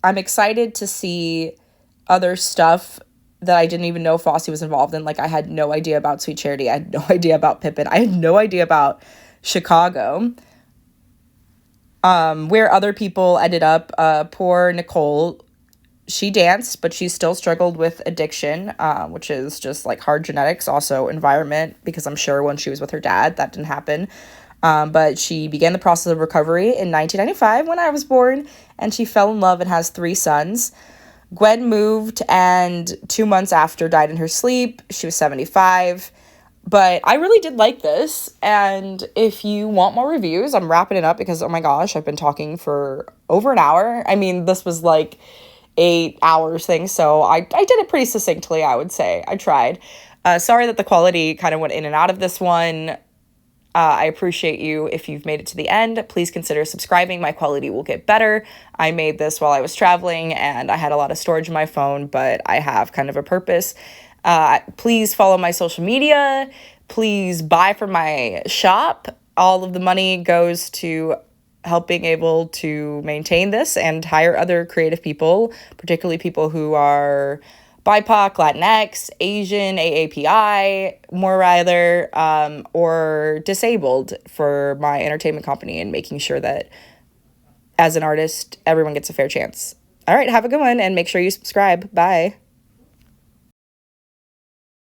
I'm excited to see other stuff that I didn't even know Fosse was involved in. Like, I had no idea about Sweet Charity. I had no idea about Pippin. I had no idea about Chicago. Where other people ended up, poor Nicole, she danced, but she still struggled with addiction, which is just like hard genetics, also environment, because I'm sure when she was with her dad, that didn't happen. But she began the process of recovery in 1995 when I was born, and she fell in love and has 3 sons. Gwen moved and 2 months after died in her sleep. She was 75. But I really did like this, and if you want more reviews, I'm wrapping it up because, oh my gosh, I've been talking for over an hour. I mean, this was like 8 hours thing, so I did it pretty succinctly, I would say. I tried. Sorry that the quality kind of went in and out of this one. I appreciate you if you've made it to the end. Please consider subscribing. My quality will get better. I made this while I was traveling, and I had a lot of storage in my phone, but I have kind of a purpose. Please follow my social media. Please buy from my shop. All of the money goes to helping able to maintain this and hire other creative people, particularly people who are BIPOC, Latinx, Asian, AAPI, more rather, or disabled for my entertainment company, and making sure that as an artist, everyone gets a fair chance. All right, have a good one, and make sure you subscribe. Bye.